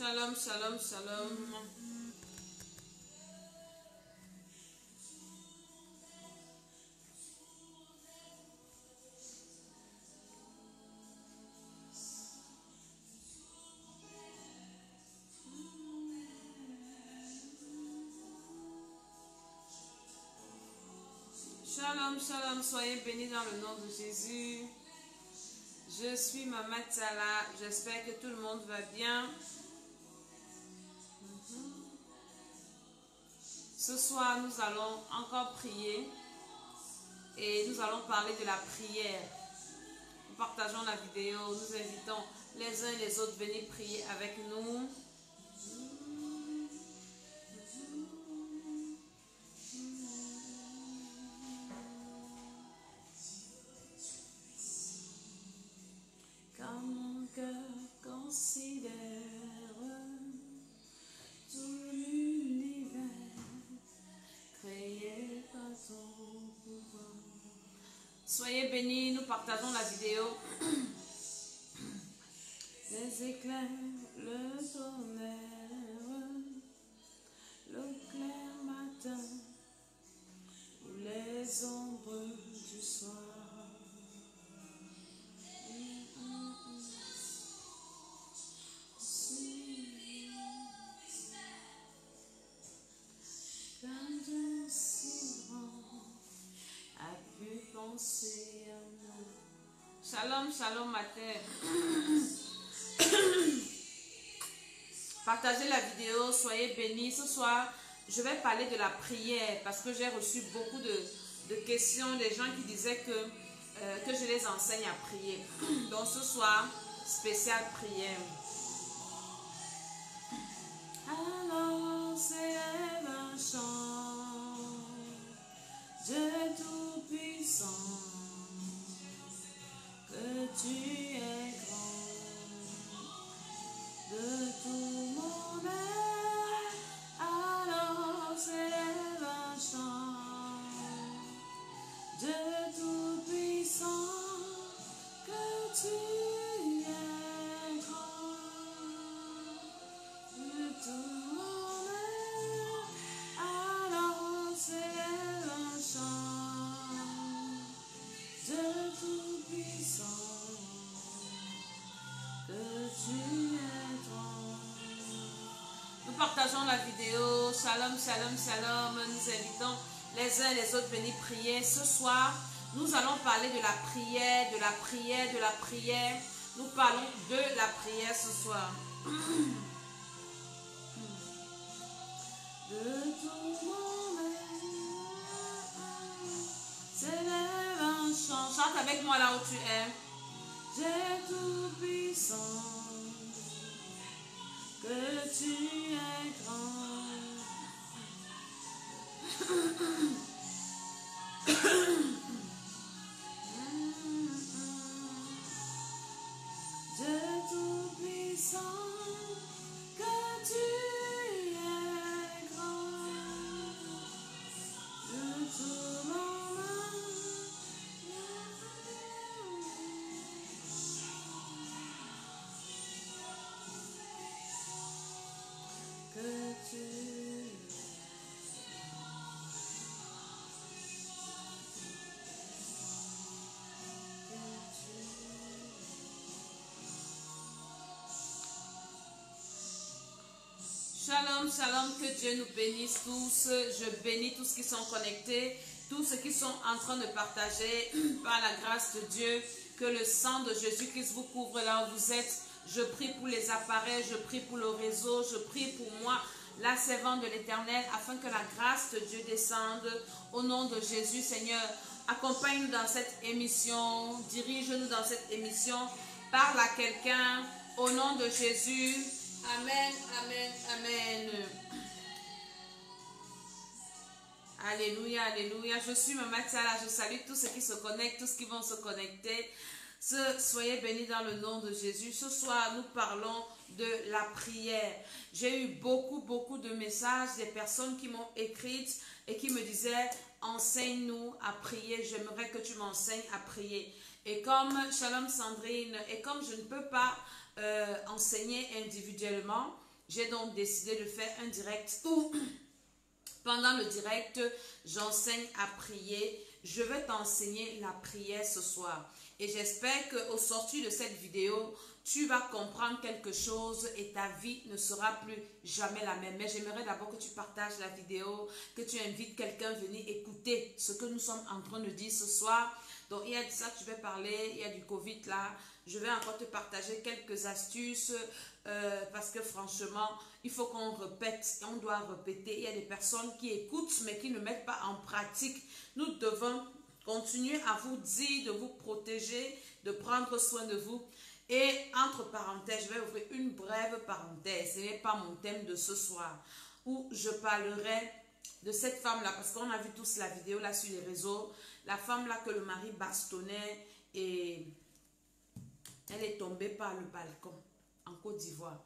Shalom, shalom, shalom. Shalom, shalom, soyez bénis dans le nom de Jésus. Je suis Maman Tsala, j'espère que tout le monde va bien. Ce soir, nous allons encore prier et nous allons parler de la prière. Nous partageons la vidéo, nous invitons les uns et les autres à venir prier avec nous. Quand mon cœur considère tout l'univers créé par ton pouvoir. Soyez bénis, nous partageons la vidéo. Les éclairs, le tonnerre, le clair matin, ou les ombres du soir. Shalom, shalom, matin. Partagez la vidéo, soyez bénis. Ce soir, je vais parler de la prière parce que j'ai reçu beaucoup de questions des gens qui disaient que je les enseigne à prier. Donc ce soir, spécial prière. Alors s'élève un chant, Dieu tout-puissant, que tu es grand, de tout mon être. Alors s'élève un chant, Dieu tout-puissant, que tu es grand, de tout mon être. Alors s'élève un chant, Dieu tout-puissant, que tu es grand. Nous partageons la vidéo. Shalom, shalom, shalom. Nous invitons les uns et les autres à venir prier. Ce soir, nous allons parler de la prière, de la prière, de la prière. Nous parlons de la prière ce soir. De tout mon être, s'élève un chant. Chante avec moi là où tu es. J'ai tout puissant, que tu es grand. J'ai tout puissant, que tu es grand. De tout mon que tu Shalom, shalom, que Dieu nous bénisse tous. Je bénis tous qui sont connectés, tous ceux qui sont en train de partager par la grâce de Dieu. Que le sang de Jésus-Christ vous couvre là où vous êtes. Je prie pour les appareils, je prie pour le réseau, je prie pour moi, la servante de l'Éternel, afin que la grâce de Dieu descende. Au nom de Jésus, Seigneur, accompagne-nous dans cette émission, dirige-nous dans cette émission, parle à quelqu'un, au nom de Jésus. Amen, amen, amen. Alléluia, alléluia. Je suis Maman Tsala, je salue tous ceux qui se connectent, tous qui vont se connecter. Soyez bénis dans le nom de Jésus. Ce soir, nous parlons de la prière. J'ai eu beaucoup de messages des personnes qui m'ont écrite et qui me disaient, enseigne-nous à prier. J'aimerais que tu m'enseignes à prier. Et comme, Shalom Sandrine, et comme je ne peux pas enseigner individuellement, j'ai donc décidé de faire un direct où, pendant le direct, j'enseigne à prier. Je vais t'enseigner la prière ce soir. Et j'espère qu'au sortir de cette vidéo, tu vas comprendre quelque chose et ta vie ne sera plus jamais la même. Mais j'aimerais d'abord que tu partages la vidéo, que tu invites quelqu'un à venir écouter ce que nous sommes en train de dire ce soir. Donc, il y a de ça que je vais parler, il y a du Covid là. Je vais encore te partager quelques astuces parce que franchement, il faut qu'on répète, on doit répéter. Il y a des personnes qui écoutent mais qui ne mettent pas en pratique. Nous devons continuer à vous dire de vous protéger, de prendre soin de vous. Et entre parenthèses, je vais ouvrir une brève parenthèse. Ce n'est pas mon thème de ce soir où je parlerai de cette femme-là parce qu'on a vu tous la vidéo là sur les réseaux. La femme-là que le mari bastonnait et elle est tombée par le balcon en Côte d'Ivoire.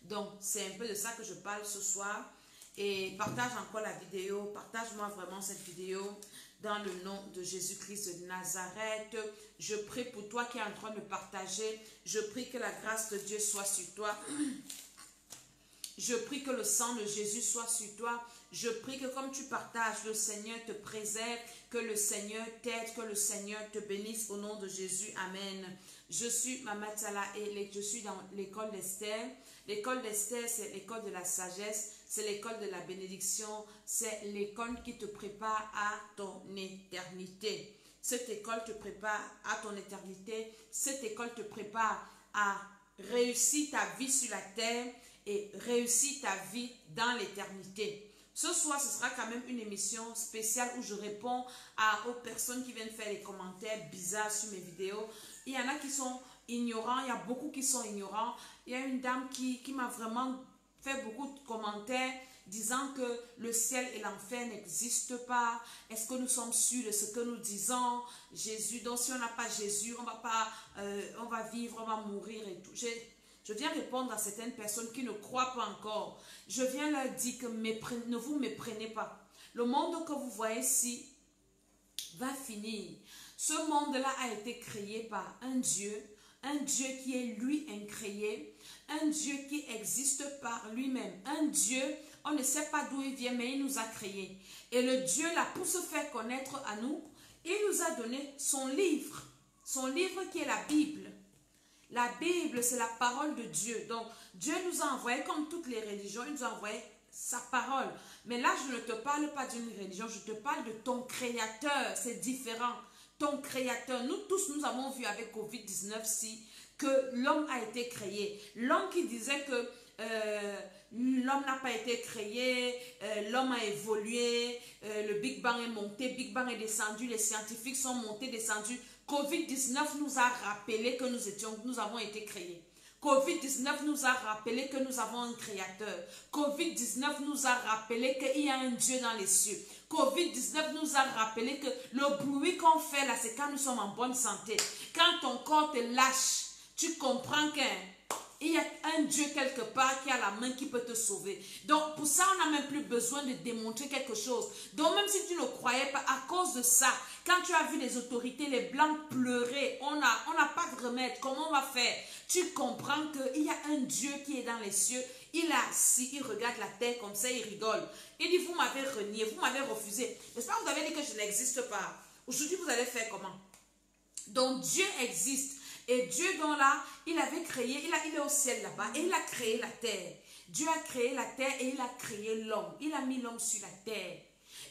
Donc, c'est un peu de ça que je parle ce soir. Et partage encore la vidéo. Partage-moi vraiment cette vidéo dans le nom de Jésus-Christ de Nazareth. Je prie pour toi qui es en train de partager. Je prie que la grâce de Dieu soit sur toi. Je prie que le sang de Jésus soit sur toi. Je prie que comme tu partages, le Seigneur te préserve, que le Seigneur t'aide, que le Seigneur te bénisse au nom de Jésus. Amen. Je suis Mama Tala et je suis dans l'école d'Esther. L'école d'Esther, c'est l'école de la sagesse, c'est l'école de la bénédiction, c'est l'école qui te prépare à ton éternité. Cette école te prépare à ton éternité. Cette école te prépare à réussir ta vie sur la terre et réussir ta vie dans l'éternité. Ce soir, ce sera quand même une émission spéciale où je réponds aux personnes qui viennent faire des commentaires bizarres sur mes vidéos. Il y en a qui sont ignorants, il y a beaucoup qui sont ignorants. Il y a une dame qui m'a vraiment fait beaucoup de commentaires disant que le ciel et l'enfer n'existent pas. Est-ce que nous sommes sûrs de ce que nous disons? Jésus, donc si on n'a pas Jésus, on va vivre, on va mourir et tout. Je viens répondre à certaines personnes qui ne croient pas encore. Je viens leur dire que ne vous méprenez pas. Le monde que vous voyez ici va finir. Ce monde-là a été créé par un Dieu qui est lui incréé, un Dieu qui existe par lui-même, un Dieu, on ne sait pas d'où il vient, mais il nous a créés. Et le Dieu là, pour se faire connaître à nous, il nous a donné son livre qui est la Bible. La Bible, c'est la parole de Dieu. Donc, Dieu nous a envoyé, comme toutes les religions, il nous a envoyé sa parole. Mais là, je ne te parle pas d'une religion, je te parle de ton Créateur. C'est différent. Ton Créateur. Nous tous, nous avons vu avec Covid-19 que l'homme a été créé. L'homme qui disait que l'homme n'a pas été créé, l'homme a évolué, le Big Bang est monté, Big Bang est descendu, les scientifiques sont montés, descendus. Covid-19 nous a rappelé que nous avons été créés. Covid-19 nous a rappelé que nous avons un créateur. Covid-19 nous a rappelé qu'il y a un Dieu dans les cieux. Covid-19 nous a rappelé que le bruit qu'on fait là, c'est quand nous sommes en bonne santé. Quand ton corps te lâche, tu comprends qu'il y a un Dieu quelque part qui a la main qui peut te sauver. Donc pour ça, on n'a même plus besoin de démontrer quelque chose. Donc même si tu ne croyais pas, à cause de ça, quand tu as vu les autorités, les blancs pleurer, on n'a pas de remède, comment on va faire? Tu comprends qu'il y a un Dieu qui est dans les cieux, il est assis, il regarde la terre comme ça, il rigole. Il dit, vous m'avez renié, vous m'avez refusé. N'est-ce pas, vous avez dit que je n'existe pas. Aujourd'hui, vous allez faire comment? Donc Dieu existe. Et Dieu, donc là, il avait créé, il est au ciel là-bas, et il a créé la terre. Dieu a créé la terre et il a créé l'homme. Il a mis l'homme sur la terre.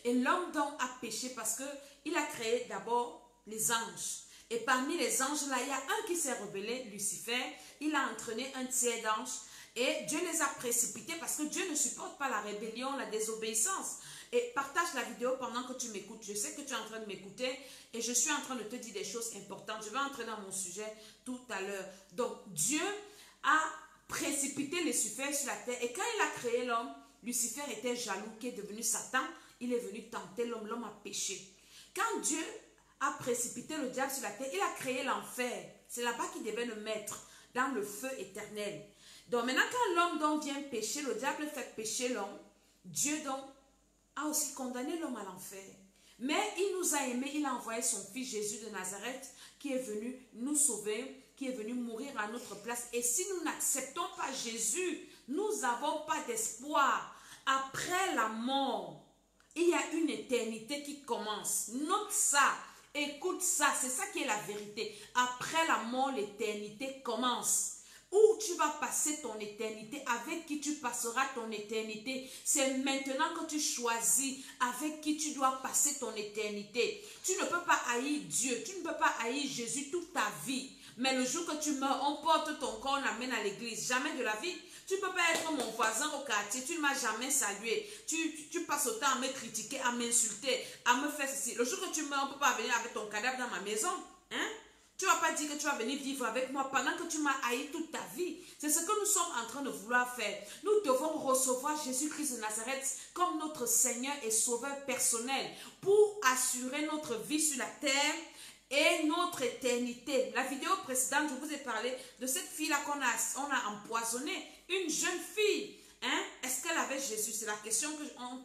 Et l'homme donc a péché parce qu'il a créé d'abord les anges. Et parmi les anges là, il y a un qui s'est rebellé, Lucifer. Il a entraîné un tiers d'anges. Et Dieu les a précipités parce que Dieu ne supporte pas la rébellion, la désobéissance. Et partage la vidéo pendant que tu m'écoutes. Je sais que tu es en train de m'écouter et je suis en train de te dire des choses importantes. Je vais entrer dans mon sujet tout à l'heure. Donc, Dieu a précipité Lucifer sur la terre. Et quand il a créé l'homme, Lucifer était jaloux, qui est devenu Satan. Il est venu tenter l'homme. L'homme a péché. Quand Dieu a précipité le diable sur la terre, il a créé l'enfer. C'est là-bas qu'il devait le mettre, dans le feu éternel. Donc maintenant, quand l'homme donc vient pécher, le diable fait pécher l'homme. Dieu donc a aussi condamné l'homme à l'enfer. Mais il nous a aimés, il a envoyé son fils Jésus de Nazareth qui est venu nous sauver, qui est venu mourir à notre place. Et si nous n'acceptons pas Jésus Nous n'avons pas d'espoir. Après la mort, il y a une éternité qui commence. Note ça, écoute ça, c'est ça qui est la vérité. Après la mort, l'éternité commence. Où tu vas passer ton éternité, avec qui tu passeras ton éternité. C'est maintenant que tu choisis avec qui tu dois passer ton éternité. Tu ne peux pas haïr Dieu, tu ne peux pas haïr Jésus toute ta vie. Mais le jour que tu meurs, on porte ton corps, on l'amène à l'église. Jamais de la vie. Tu ne peux pas être mon voisin au quartier, tu ne m'as jamais salué. Tu passes autant à me critiquer, à m'insulter, à me faire ceci. Le jour que tu meurs, on ne peut pas venir avec ton cadavre dans ma maison. Hein? Tu ne vas pas dire que tu vas venir vivre avec moi pendant que tu m'as haï toute ta vie. C'est ce que nous sommes en train de vouloir faire. Nous devons recevoir Jésus-Christ de Nazareth comme notre Seigneur et Sauveur personnel pour assurer notre vie sur la terre et notre éternité. La vidéo précédente, je vous ai parlé de cette fille-là qu'on a empoisonnée. Une jeune fille. Hein? Est-ce qu'elle avait Jésus? C'est la question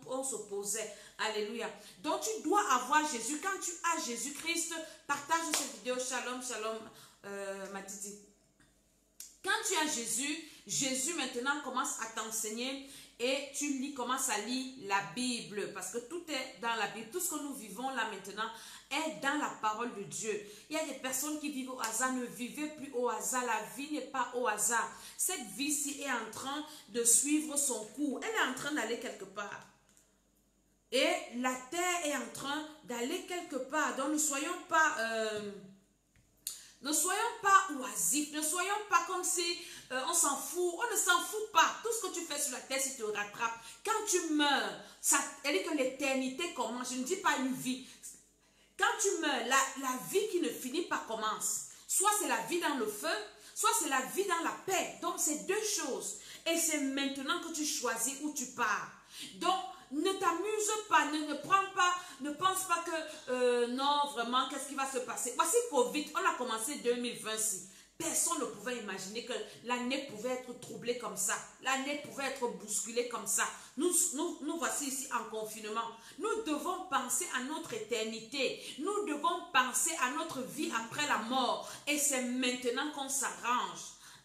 qu'on se posait. Alléluia. Donc tu dois avoir Jésus. Quand tu as Jésus-Christ, partage cette vidéo. Shalom, shalom, Matiti. Quand tu as Jésus, Jésus maintenant commence à t'enseigner et tu commences à lire la Bible. Parce que tout est dans la Bible. Tout ce que nous vivons là maintenant est dans la parole de Dieu. Il y a des personnes qui vivent au hasard. Ne vivez plus au hasard. La vie n'est pas au hasard. Cette vie-ci est en train de suivre son cours. Elle est en train d'aller quelque part. Et la terre est en train d'aller quelque part. Donc ne soyons pas oisifs. Ne soyons pas comme si on s'en fout. On ne s'en fout pas. Tout ce que tu fais sur la terre, si tu te rattrapes. Quand tu meurs, elle dit que l'éternité commence. Je ne dis pas une vie. Quand tu meurs, la vie qui ne finit pas commence. Soit c'est la vie dans le feu, soit c'est la vie dans la paix. Donc c'est deux choses. Et c'est maintenant que tu choisis où tu pars. Donc ne t'amuse pas, ne pense pas que non, vraiment, qu'est-ce qui va se passer. Voici Covid, on a commencé 2026. Personne ne pouvait imaginer que l'année pouvait être troublée comme ça. L'année pouvait être bousculée comme ça. Nous voici ici en confinement. Nous devons penser à notre éternité. Nous devons penser à notre vie après la mort. Et c'est maintenant qu'on s'arrange.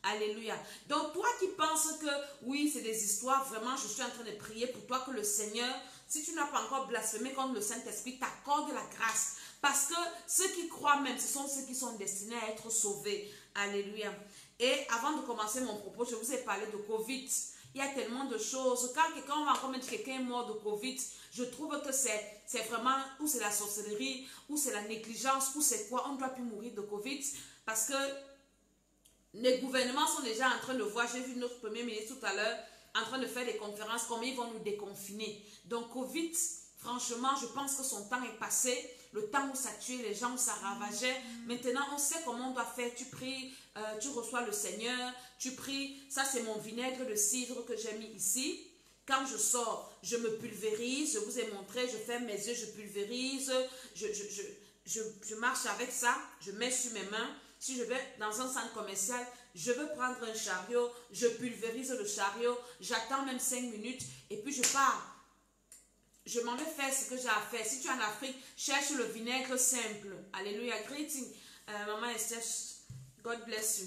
Alléluia. Donc toi qui penses que oui, c'est des histoires, vraiment, je suis en train de prier pour toi que le Seigneur, si tu n'as pas encore blasphémé contre le Saint-Esprit, t'accorde la grâce. Parce que ceux qui croient même, ce sont ceux qui sont destinés à être sauvés. Alléluia. Et avant de commencer mon propos, je vous ai parlé de Covid. Il y a tellement de choses. Quand on va encore me dire que quelqu'un est mort de Covid, je trouve que c'est vraiment, ou c'est la sorcellerie, ou c'est la négligence, ou c'est quoi. On ne doit plus mourir de Covid. Parce que les gouvernements sont déjà en train de voir, j'ai vu notre premier ministre tout à l'heure, en train de faire des conférences, comment ils vont nous déconfiner. Donc Covid, franchement, je pense que son temps est passé. Le temps où ça tuait les gens, où ça ravageait. Maintenant, on sait comment on doit faire. Tu pries, tu reçois le Seigneur, tu pries. Ça, c'est mon vinaigre de cidre que j'ai mis ici. Quand je sors, je me pulvérise. Je vous ai montré, je ferme mes yeux, je pulvérise. Je marche avec ça, je mets sur mes mains. Si je vais dans un centre commercial, je veux prendre un chariot, je pulvérise le chariot, j'attends même 5 minutes et puis je pars. Je m'en vais faire ce que j'ai à faire. Si tu es en Afrique, cherche le vinaigre simple. Alléluia. Greeting. Maman Esther, God bless you.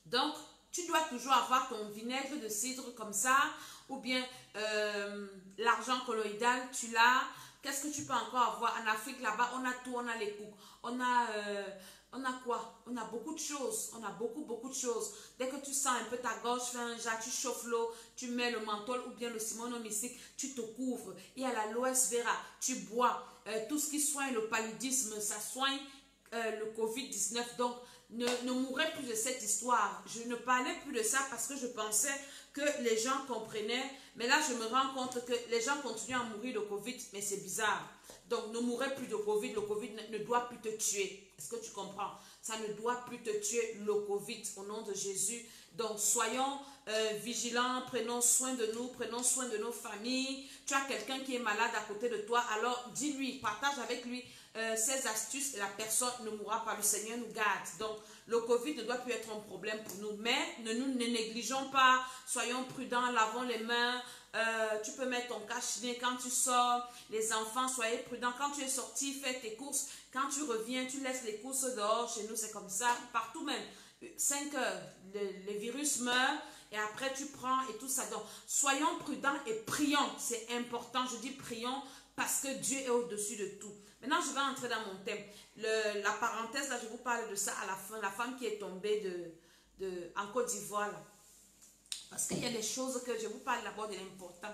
Donc, tu dois toujours avoir ton vinaigre de cidre comme ça, ou bien l'argent colloïdal, tu l'as. Qu'est-ce que tu peux encore avoir? En Afrique, là-bas, on a tout, on a les coups. On a quoi? On a beaucoup de choses. On a beaucoup de choses. Dès que tu sens un peu ta gorge, fais un jas, tu chauffes l'eau, tu mets le menthol ou bien le simonomycique, tu te couvres. Il y a l'aloès vera, tu bois. Tout ce qui soigne le paludisme, ça soigne le Covid-19. Donc, ne mourrez plus de cette histoire. Je ne parlais plus de ça parce que je pensais que les gens comprenaient. Mais là, je me rends compte que les gens continuent à mourir de Covid. Mais c'est bizarre. Donc, ne mourrez plus de Covid. Le Covid ne doit plus te tuer. Est-ce que tu comprends? Ça ne doit plus te tuer, le Covid, au nom de Jésus. Donc, soyons vigilants, prenons soin de nous, prenons soin de nos familles. Tu as quelqu'un qui est malade à côté de toi, alors dis-lui, partage avec lui ces astuces et la personne ne mourra pas. Le Seigneur nous garde. Donc, le Covid ne doit plus être un problème pour nous. Mais ne négligeons pas, soyons prudents, lavons les mains. Tu peux mettre ton cache-nez quand tu sors. Les enfants, soyez prudents. Quand tu es sorti, fais tes courses. Quand tu reviens, tu laisses les courses dehors. Chez nous, c'est comme ça. Partout même. 5 heures, les virus meurent et après tu prends et tout ça. Donc, soyons prudents et prions. C'est important, je dis prions parce que Dieu est au-dessus de tout. Maintenant, je vais entrer dans mon thème. La parenthèse, là, je vous parle de ça à la fin. La femme qui est tombée en Côte d'Ivoire. Parce qu'il y a des choses que je vous parle d'abord de l'important.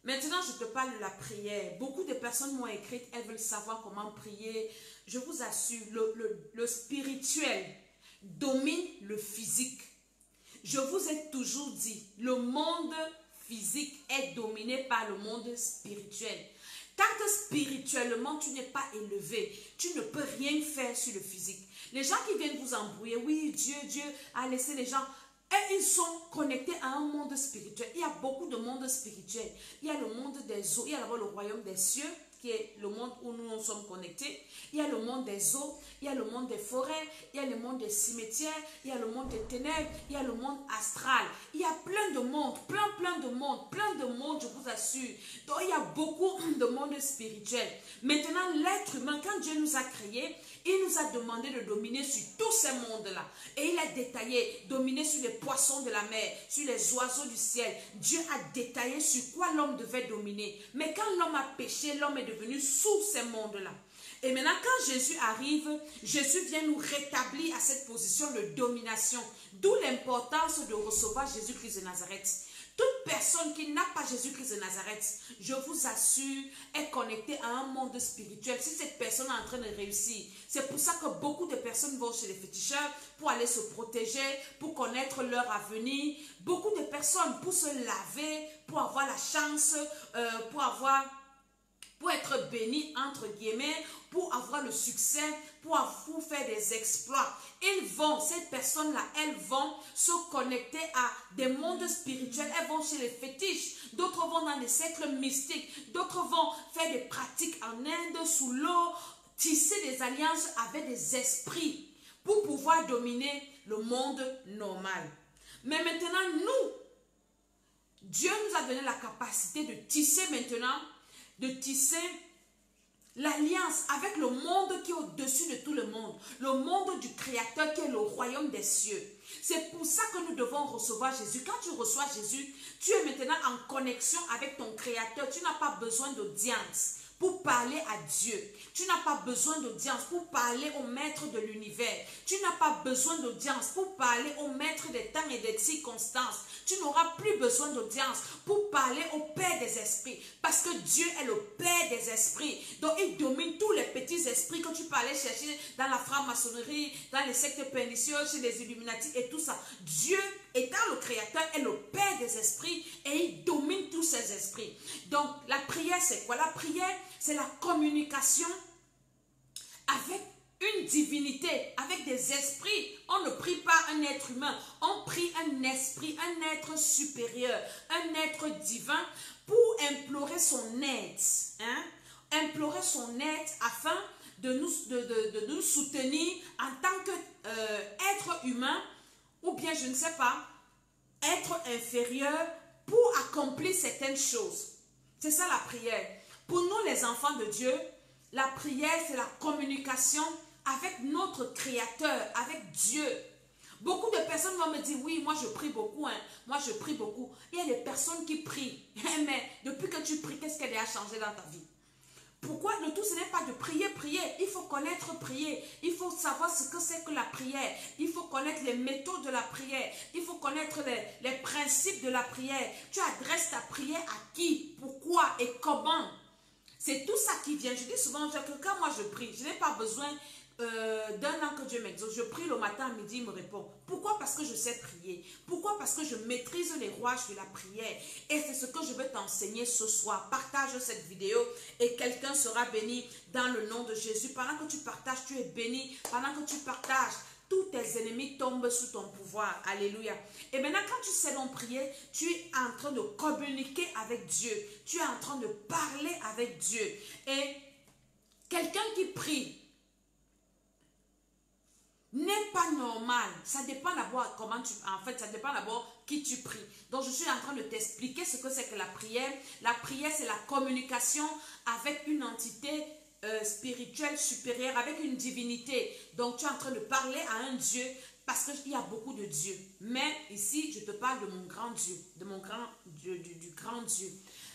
Maintenant, je te parle de la prière. Beaucoup de personnes m'ont écrit, elles veulent savoir comment prier. Je vous assure, le spirituel domine le physique. Je vous ai toujours dit, le monde physique est dominé par le monde spirituel. Tant que spirituellement, tu n'es pas élevé, tu ne peux rien faire sur le physique. Les gens qui viennent vous embrouiller, oui, Dieu a laissé les gens... Et ils sont connectés à un monde spirituel. Il y a beaucoup de mondes spirituels. Il y a le monde des eaux. Il y a d'abord le royaume des cieux, qui est le monde où nous sommes connectés. Il y a le monde des eaux. Il y a le monde des forêts. Il y a le monde des cimetières. Il y a le monde des ténèbres. Il y a le monde astral. Il y a plein de mondes. Plein de mondes, je vous assure. Donc, il y a beaucoup de mondes spirituels. Maintenant, l'être humain, quand Dieu nous a créés, il nous a demandé de dominer sur tous ces mondes-là. Et il a détaillé, dominer sur les poissons de la mer, sur les oiseaux du ciel. Dieu a détaillé sur quoi l'homme devait dominer. Mais quand l'homme a péché, l'homme est devenu sous ces mondes-là. Et maintenant, quand Jésus arrive, Jésus vient nous rétablir à cette position de domination. D'où l'importance de recevoir Jésus-Christ de Nazareth. Toute personne qui n'a pas Jésus-Christ de Nazareth, je vous assure, est connectée à un monde spirituel. Si cette personne est en train de réussir, c'est pour ça que beaucoup de personnes vont chez les féticheurs pour aller se protéger, pour connaître leur avenir. Beaucoup de personnes pour se laver, pour avoir la chance, pour être béni, entre guillemets, pour avoir le succès, pour faire des exploits. Ces personnes-là, elles vont se connecter à des mondes spirituels. Elles vont chez les fétiches. D'autres vont dans des cercles mystiques. D'autres vont faire des pratiques en Inde, sous l'eau, tisser des alliances avec des esprits pour pouvoir dominer le monde normal. Mais maintenant, nous, Dieu nous a donné la capacité de tisser maintenant, de tisser l'alliance avec le monde qui est au-dessus de tout le monde du Créateur qui est le royaume des cieux. C'est pour ça que nous devons recevoir Jésus. Quand tu reçois Jésus, tu es maintenant en connexion avec ton Créateur. Tu n'as pas besoin d'audience pour parler à Dieu. Tu n'as pas besoin d'audience pour parler au maître de l'univers. Tu n'as pas besoin d'audience pour parler au maître des temps et des circonstances. Tu n'auras plus besoin d'audience pour parler au Père des esprits. Parce que Dieu est le Père des esprits. Donc il domine tous les petits esprits que tu peux aller chercher dans la franc-maçonnerie, dans les sectes pernicieuses, chez les Illuminati et tout ça. Dieu, étant le Créateur, est le Père des esprits et il domine tous ces esprits. Donc la prière, c'est quoi? La prière, c'est la communication avec une divinité, avec des esprits. On ne prie pas un être humain, on prie un esprit, un être supérieur, un être divin pour implorer son aide. Implorer son aide afin de nous soutenir en tant qu'être humain ou bien, je ne sais pas, être inférieur pour accomplir certaines choses. C'est ça la prière. Pour nous, les enfants de Dieu, la prière, c'est la communication avec notre Créateur, avec Dieu. Beaucoup de personnes vont me dire, oui, moi je prie beaucoup, moi je prie beaucoup. Il y a des personnes qui prient, mais depuis que tu pries, qu'est-ce qu'elle a changé dans ta vie? Pourquoi le tout, ce n'est pas de prier, il faut connaître prier, il faut savoir ce que c'est que la prière, il faut connaître les méthodes de la prière, il faut connaître les principes de la prière. Tu adresses ta prière à qui, pourquoi et comment? C'est tout ça qui vient. Je dis souvent que quand moi je prie, je n'ai pas besoin d'un an que Dieu m'exauce. Je prie le matin, à midi, il me répond. Pourquoi? Parce que je sais prier. Pourquoi? Parce que je maîtrise les rouages de la prière. Et c'est ce que je vais t'enseigner ce soir. Partage cette vidéo et quelqu'un sera béni dans le nom de Jésus. Pendant que tu partages, tu es béni. Pendant que tu partages, tous tes ennemis tombent sous ton pouvoir. Alléluia. Et maintenant, quand tu sais donc prier, tu es en train de communiquer avec Dieu. Tu es en train de parler avec Dieu. Et quelqu'un qui prie n'est pas normal. Ça dépend d'abord comment tu... En fait, ça dépend d'abord qui tu pries. Donc, je suis en train de t'expliquer ce que c'est que la prière. La prière, c'est la communication avec une entité spirituelle supérieure, avec une divinité. Donc, tu es en train de parler à un Dieu parce qu'il y a beaucoup de dieux. Mais ici, je te parle de mon grand Dieu, de mon grand Dieu, du grand Dieu.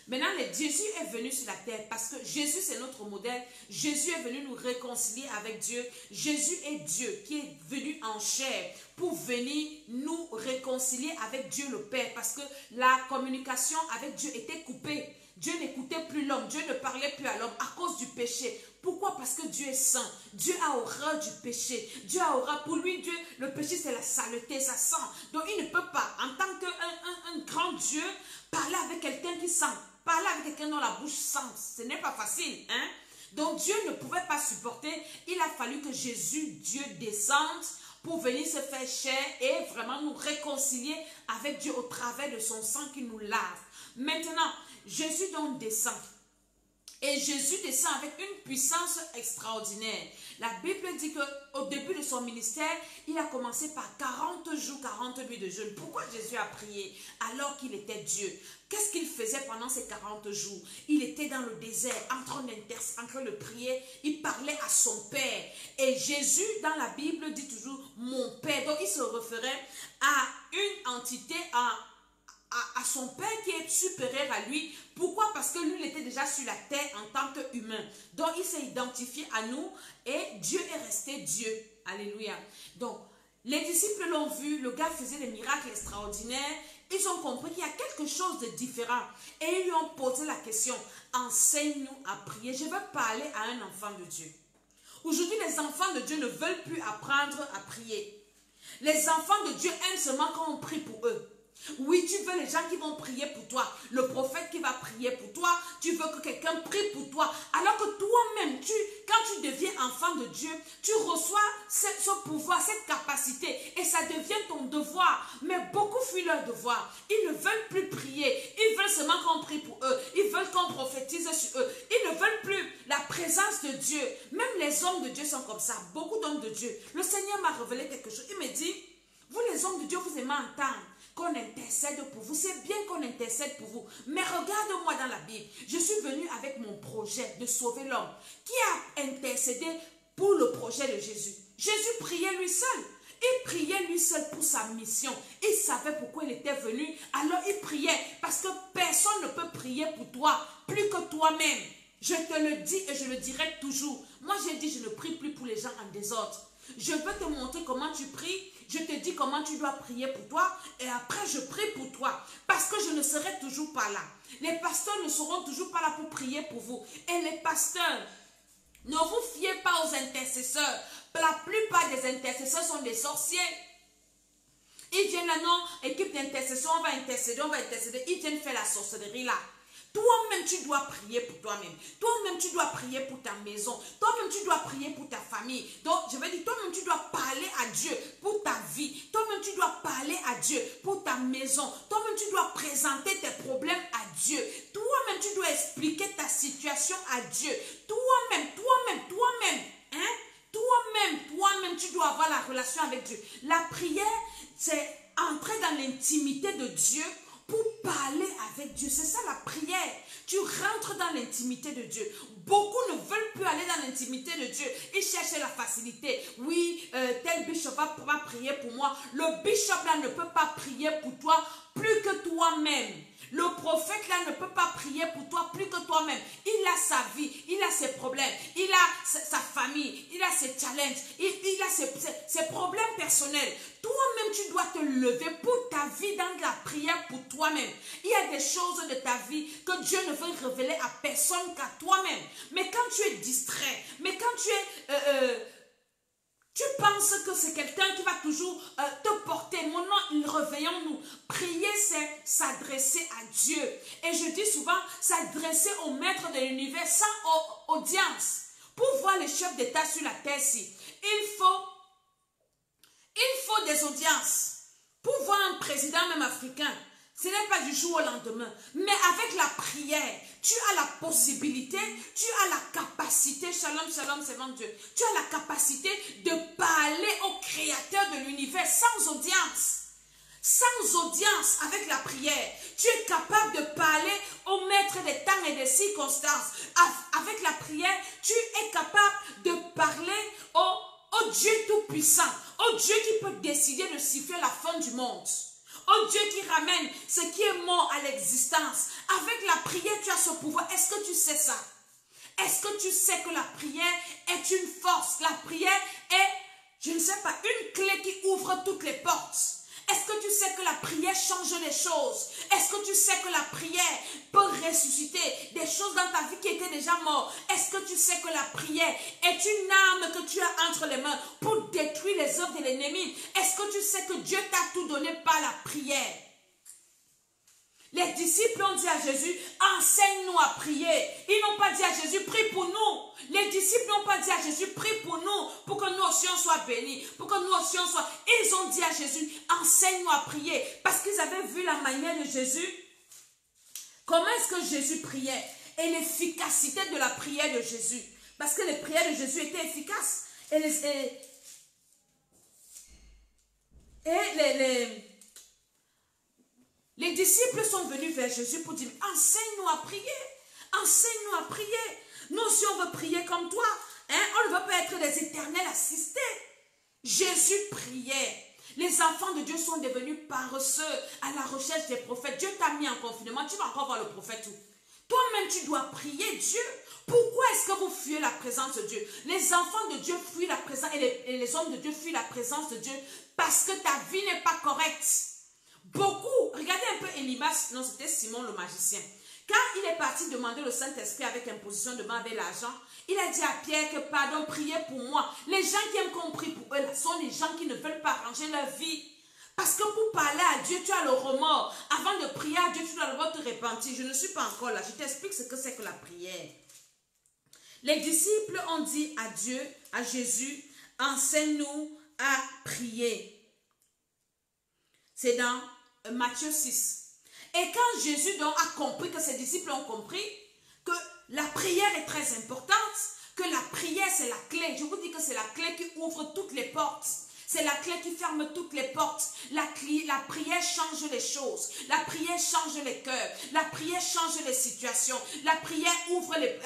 Maintenant, Jésus est venu sur la terre parce que Jésus, c'est notre modèle. Jésus est venu nous réconcilier avec Dieu. Jésus est Dieu qui est venu en chair pour venir nous réconcilier avec Dieu le Père parce que la communication avec Dieu était coupée. Dieu n'écoutait plus l'homme, Dieu ne parlait plus à l'homme à cause du péché. Pourquoi? Parce que Dieu est saint. Dieu a horreur du péché. Dieu a horreur. Pour lui, Dieu, le péché, c'est la saleté, ça sent. Donc, il ne peut pas, en tant qu'un grand Dieu, parler avec quelqu'un qui sent. Parler avec quelqu'un dont la bouche sent. Ce n'est pas facile, hein? Donc, Dieu ne pouvait pas supporter. Il a fallu que Jésus, Dieu, descende pour venir se faire chair et vraiment nous réconcilier avec Dieu au travers de son sang qui nous lave. Maintenant, Jésus donc descend. Et Jésus descend avec une puissance extraordinaire. La Bible dit qu'au début de son ministère, il a commencé par 40 jours, 40 nuits de jeûne. Pourquoi Jésus a prié alors qu'il était Dieu? Qu'est-ce qu'il faisait pendant ces 40 jours? Il était dans le désert, en train de prier. Il parlait à son Père. Et Jésus, dans la Bible, dit toujours « mon Père ». Donc, il se référait à une entité, à son Père qui est supérieur à lui. Pourquoi? Parce que lui, il était déjà sur la terre en tant qu'humain. Donc, il s'est identifié à nous et Dieu est resté Dieu. Alléluia. Donc, les disciples l'ont vu, le gars faisait des miracles extraordinaires. Ils ont compris qu'il y a quelque chose de différent. Et ils lui ont posé la question, enseigne-nous à prier. Je veux parler à un enfant de Dieu. Aujourd'hui, les enfants de Dieu ne veulent plus apprendre à prier. Les enfants de Dieu aiment seulement quand on prie pour eux. Oui, tu veux les gens qui vont prier pour toi, le prophète qui va prier pour toi, tu veux que quelqu'un prie pour toi, alors que toi-même, quand tu deviens enfant de Dieu, tu reçois ce pouvoir, cette capacité, et ça devient ton devoir. Mais beaucoup fuient leur devoir. Ils ne veulent plus prier, ils veulent seulement qu'on prie pour eux, ils veulent qu'on prophétise sur eux, ils ne veulent plus la présence de Dieu. Même les hommes de Dieu sont comme ça, beaucoup d'hommes de Dieu. Le Seigneur m'a révélé quelque chose, il me dit, vous les hommes de Dieu, vous aimez entendre qu'on intercède pour vous. C'est bien qu'on intercède pour vous. Mais regarde-moi dans la Bible. Je suis venu avec mon projet de sauver l'homme. Qui a intercédé pour le projet de Jésus? Jésus priait lui seul. Il priait lui seul pour sa mission. Il savait pourquoi il était venu. Alors il priait. Parce que personne ne peut prier pour toi plus que toi-même. Je te le dis et je le dirai toujours. Moi j'ai dit je ne prie plus pour les gens en désordre. Je veux te montrer comment tu pries. Je te dis comment tu dois prier pour toi et après je prie pour toi parce que je ne serai toujours pas là. Les pasteurs ne seront toujours pas là pour prier pour vous. Et les pasteurs, ne vous fiez pas aux intercesseurs. La plupart des intercesseurs sont des sorciers. Ils viennent là, non, équipe d'intercession, on va intercéder. Ils viennent faire la sorcellerie là. Toi-même, tu dois prier pour toi-même. Toi-même, tu dois prier pour ta maison. Toi-même, tu dois prier pour ta famille. Donc, je veux dire, toi-même, tu dois parler à Dieu pour ta vie. Toi-même, tu dois parler à Dieu pour ta maison. Toi-même, tu dois présenter tes problèmes à Dieu. Toi-même, tu dois expliquer ta situation à Dieu. Toi-même, hein? Toi-même, tu dois avoir la relation avec Dieu. La prière, c'est entrer dans l'intimité de Dieu pour parler avec Dieu. C'est ça la prière. Tu rentres dans l'intimité de Dieu. Beaucoup ne veulent plus aller dans l'intimité de Dieu. Ils cherchent la facilité. Oui, tel bishop va prier pour moi. Le bishop là ne peut pas prier pour toi plus que toi-même. Le prophète là ne peut pas prier pour toi plus que toi-même. Il a sa vie, il a ses problèmes, il a sa famille, il a ses challenges, il a ses problèmes personnels. Toi-même, tu dois te lever pour ta vie dans la prière pour toi-même. Il y a des choses de ta vie que Dieu ne veut révéler à personne qu'à toi-même. Mais quand tu es distrait, mais quand tu es... tu penses que c'est quelqu'un qui va toujours te porter. Mon nom, réveillons-nous. Prier, c'est s'adresser à Dieu. Et je dis souvent, s'adresser au maître de l'univers sans audience. Pour voir les chefs d'État sur la terre-ci, il faut des audiences. Pour voir un président même africain, ce n'est pas du jour au lendemain. Mais avec la prière, tu as la possibilité, tu as la capacité, shalom, shalom, c'est mon Dieu, tu as la capacité de parler au créateur de l'univers sans audience. Sans audience avec la prière. Tu es capable de parler au maître des temps et des circonstances. Avec la prière, tu es capable de parler au Dieu Tout-Puissant, Oh Dieu qui peut décider de siffler la fin du monde. Oh Dieu qui ramène ce qui est mort à l'existence. Avec la prière, tu as ce pouvoir. Est-ce que tu sais ça? Est-ce que tu sais que la prière est une force? La prière est, je ne sais pas, une clé qui ouvre toutes les portes. Est-ce que tu sais que la prière change les choses? Est-ce que tu sais que la prière peut ressusciter des choses dans ta vie qui étaient déjà mortes? Est-ce que tu sais que la prière est une arme que tu as entre les mains pour détruire les œuvres de l'ennemi? Est-ce que tu sais que Dieu t'a tout donné par la prière? Les disciples ont dit à Jésus, enseigne-nous à prier. Ils n'ont pas dit à Jésus, prie pour nous. Les disciples n'ont pas dit à Jésus, prie pour nous, pour que nous aussi on soit bénis, pour que nous aussi on soit... Ils ont dit à Jésus, enseigne-nous à prier. Parce qu'ils avaient vu la manière de Jésus. Comment est-ce que Jésus priait? Et l'efficacité de la prière de Jésus. Parce que les prières de Jésus étaient efficaces. Les disciples sont venus vers Jésus pour dire, enseigne-nous à prier. Enseigne-nous à prier. Nous aussi on veut prier comme toi. Hein? On ne veut pas être des éternels assistés. Jésus priait. Les enfants de Dieu sont devenus paresseux à la recherche des prophètes. Dieu t'a mis en confinement. Tu vas encore voir le prophète où? Toi-même tu dois prier Dieu. Pourquoi est-ce que vous fuyez la présence de Dieu? Les enfants de Dieu fuient la présence et les hommes de Dieu fuient la présence de Dieu parce que ta vie n'est pas correcte. Beaucoup, regardez un peu Elimas, non c'était Simon le magicien. Quand il est parti demander le Saint-Esprit avec imposition de main avec l'argent, il a dit à Pierre que pardon, priez pour moi. Les gens qui aiment qu'on prie pour eux sont les gens qui ne veulent pas ranger leur vie. Parce que pour parler à Dieu, tu as le remords. Avant de prier à Dieu, tu dois d'abord te repentir. Je ne suis pas encore là. Je t'explique ce que c'est que la prière. Les disciples ont dit à Dieu, à Jésus, enseigne-nous à prier. C'est dans Matthieu 6. Et quand Jésus donc a compris, que ses disciples ont compris que la prière est très importante, que la prière c'est la clé. Je vous dis que c'est la clé qui ouvre toutes les portes. C'est la clé qui ferme toutes les portes. La prière change les choses. La prière change les cœurs. La prière change les situations. La prière ouvre les...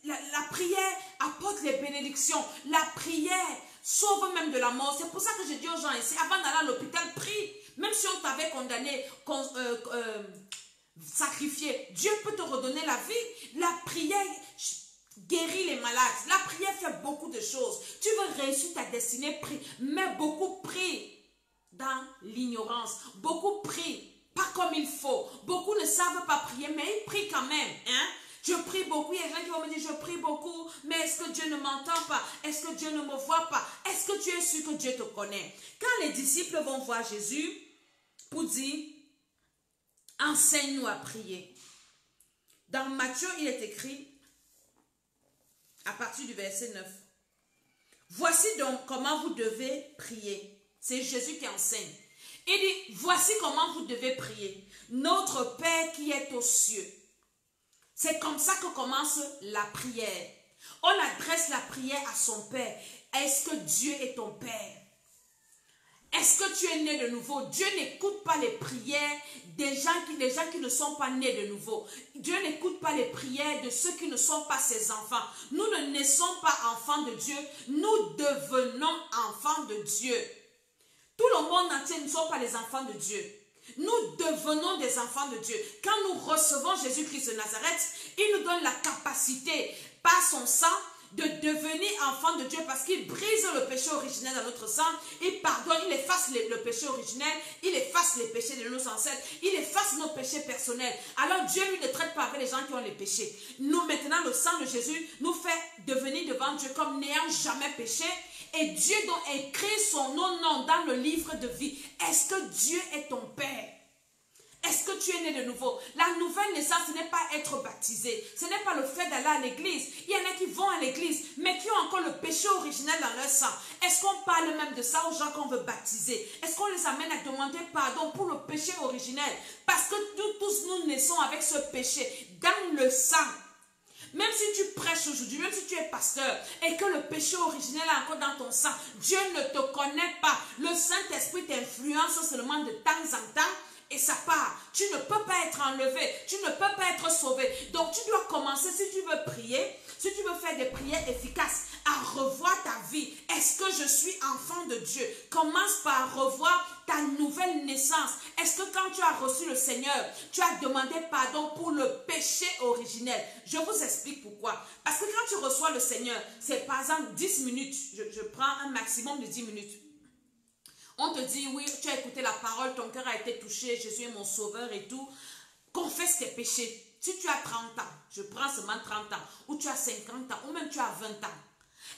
la prière apporte les bénédictions. La prière sauve même de la mort. C'est pour ça que je dis aux gens ici, avant d'aller à l'hôpital, prie. Même si on t'avait condamné, sacrifié, Dieu peut te redonner la vie. La prière guérit les malades. La prière fait beaucoup de choses. Tu veux réussir ta destinée, prie. Mais beaucoup prient dans l'ignorance. Beaucoup prient pas comme il faut. Beaucoup ne savent pas prier, mais ils prient quand même. Hein? Je prie beaucoup. Il y a des gens qui vont me dire, je prie beaucoup, mais est-ce que Dieu ne m'entend pas? Est-ce que Dieu ne me voit pas? Est-ce que tu es sûr que Dieu te connaît? Quand les disciples vont voir Jésus pour dire, enseigne-nous à prier. Dans Matthieu, il est écrit, à partir du verset 9, voici donc comment vous devez prier. C'est Jésus qui enseigne. Il dit, voici comment vous devez prier. Notre Père qui est aux cieux. C'est comme ça que commence la prière. On adresse la prière à son Père. Est-ce que Dieu est ton Père? Est-ce que tu es né de nouveau? Dieu n'écoute pas les prières des gens qui ne sont pas nés de nouveau. Dieu n'écoute pas les prières de ceux qui ne sont pas ses enfants. Nous ne naissons pas enfants de Dieu. Nous devenons enfants de Dieu. Tout le monde entier ne sont pas les enfants de Dieu. Nous devenons des enfants de Dieu. Quand nous recevons Jésus-Christ de Nazareth, il nous donne la capacité, par son sang, de devenir enfants de Dieu parce qu'il brise le péché originel dans notre sang, il pardonne, il efface le péché originel, il efface les péchés de nos ancêtres, il efface nos péchés personnels. Alors Dieu lui ne traite pas avec les gens qui ont les péchés. Nous maintenant, le sang de Jésus nous fait devenir devant Dieu comme n'ayant jamais péché. Et Dieu donc écrit son nom dans le livre de vie. Est-ce que Dieu est ton Père? Est-ce que tu es né de nouveau? La nouvelle naissance, ce n'est pas être baptisé. Ce n'est pas le fait d'aller à l'église. Il y en a qui vont à l'église, mais qui ont encore le péché originel dans leur sang. Est-ce qu'on parle même de ça aux gens qu'on veut baptiser? Est-ce qu'on les amène à demander pardon pour le péché originel? Parce que nous tous, nous naissons avec ce péché dans le sang. Même si tu prêches aujourd'hui, même si tu es pasteur et que le péché originel est encore dans ton sang, Dieu ne te connaît pas. Le Saint-Esprit t'influence seulement de temps en temps et ça part. Tu ne peux pas être enlevé, tu ne peux pas être sauvé. Donc tu dois commencer, si tu veux prier, si tu veux faire des prières efficaces, à par revoir ta vie. Est-ce que je suis enfant de Dieu? Commence par revoir ta nouvelle naissance. Est-ce que quand tu as reçu le Seigneur, tu as demandé pardon pour le péché originel? Je vous explique pourquoi. Parce que quand tu reçois le Seigneur, c'est par exemple 10 minutes. Je prends un maximum de 10 minutes. On te dit, oui, tu as écouté la parole, ton cœur a été touché, Jésus est mon sauveur et tout. Confesse tes péchés. Si tu as 30 ans, je prends seulement 30 ans, ou tu as 50 ans, ou même tu as 20 ans,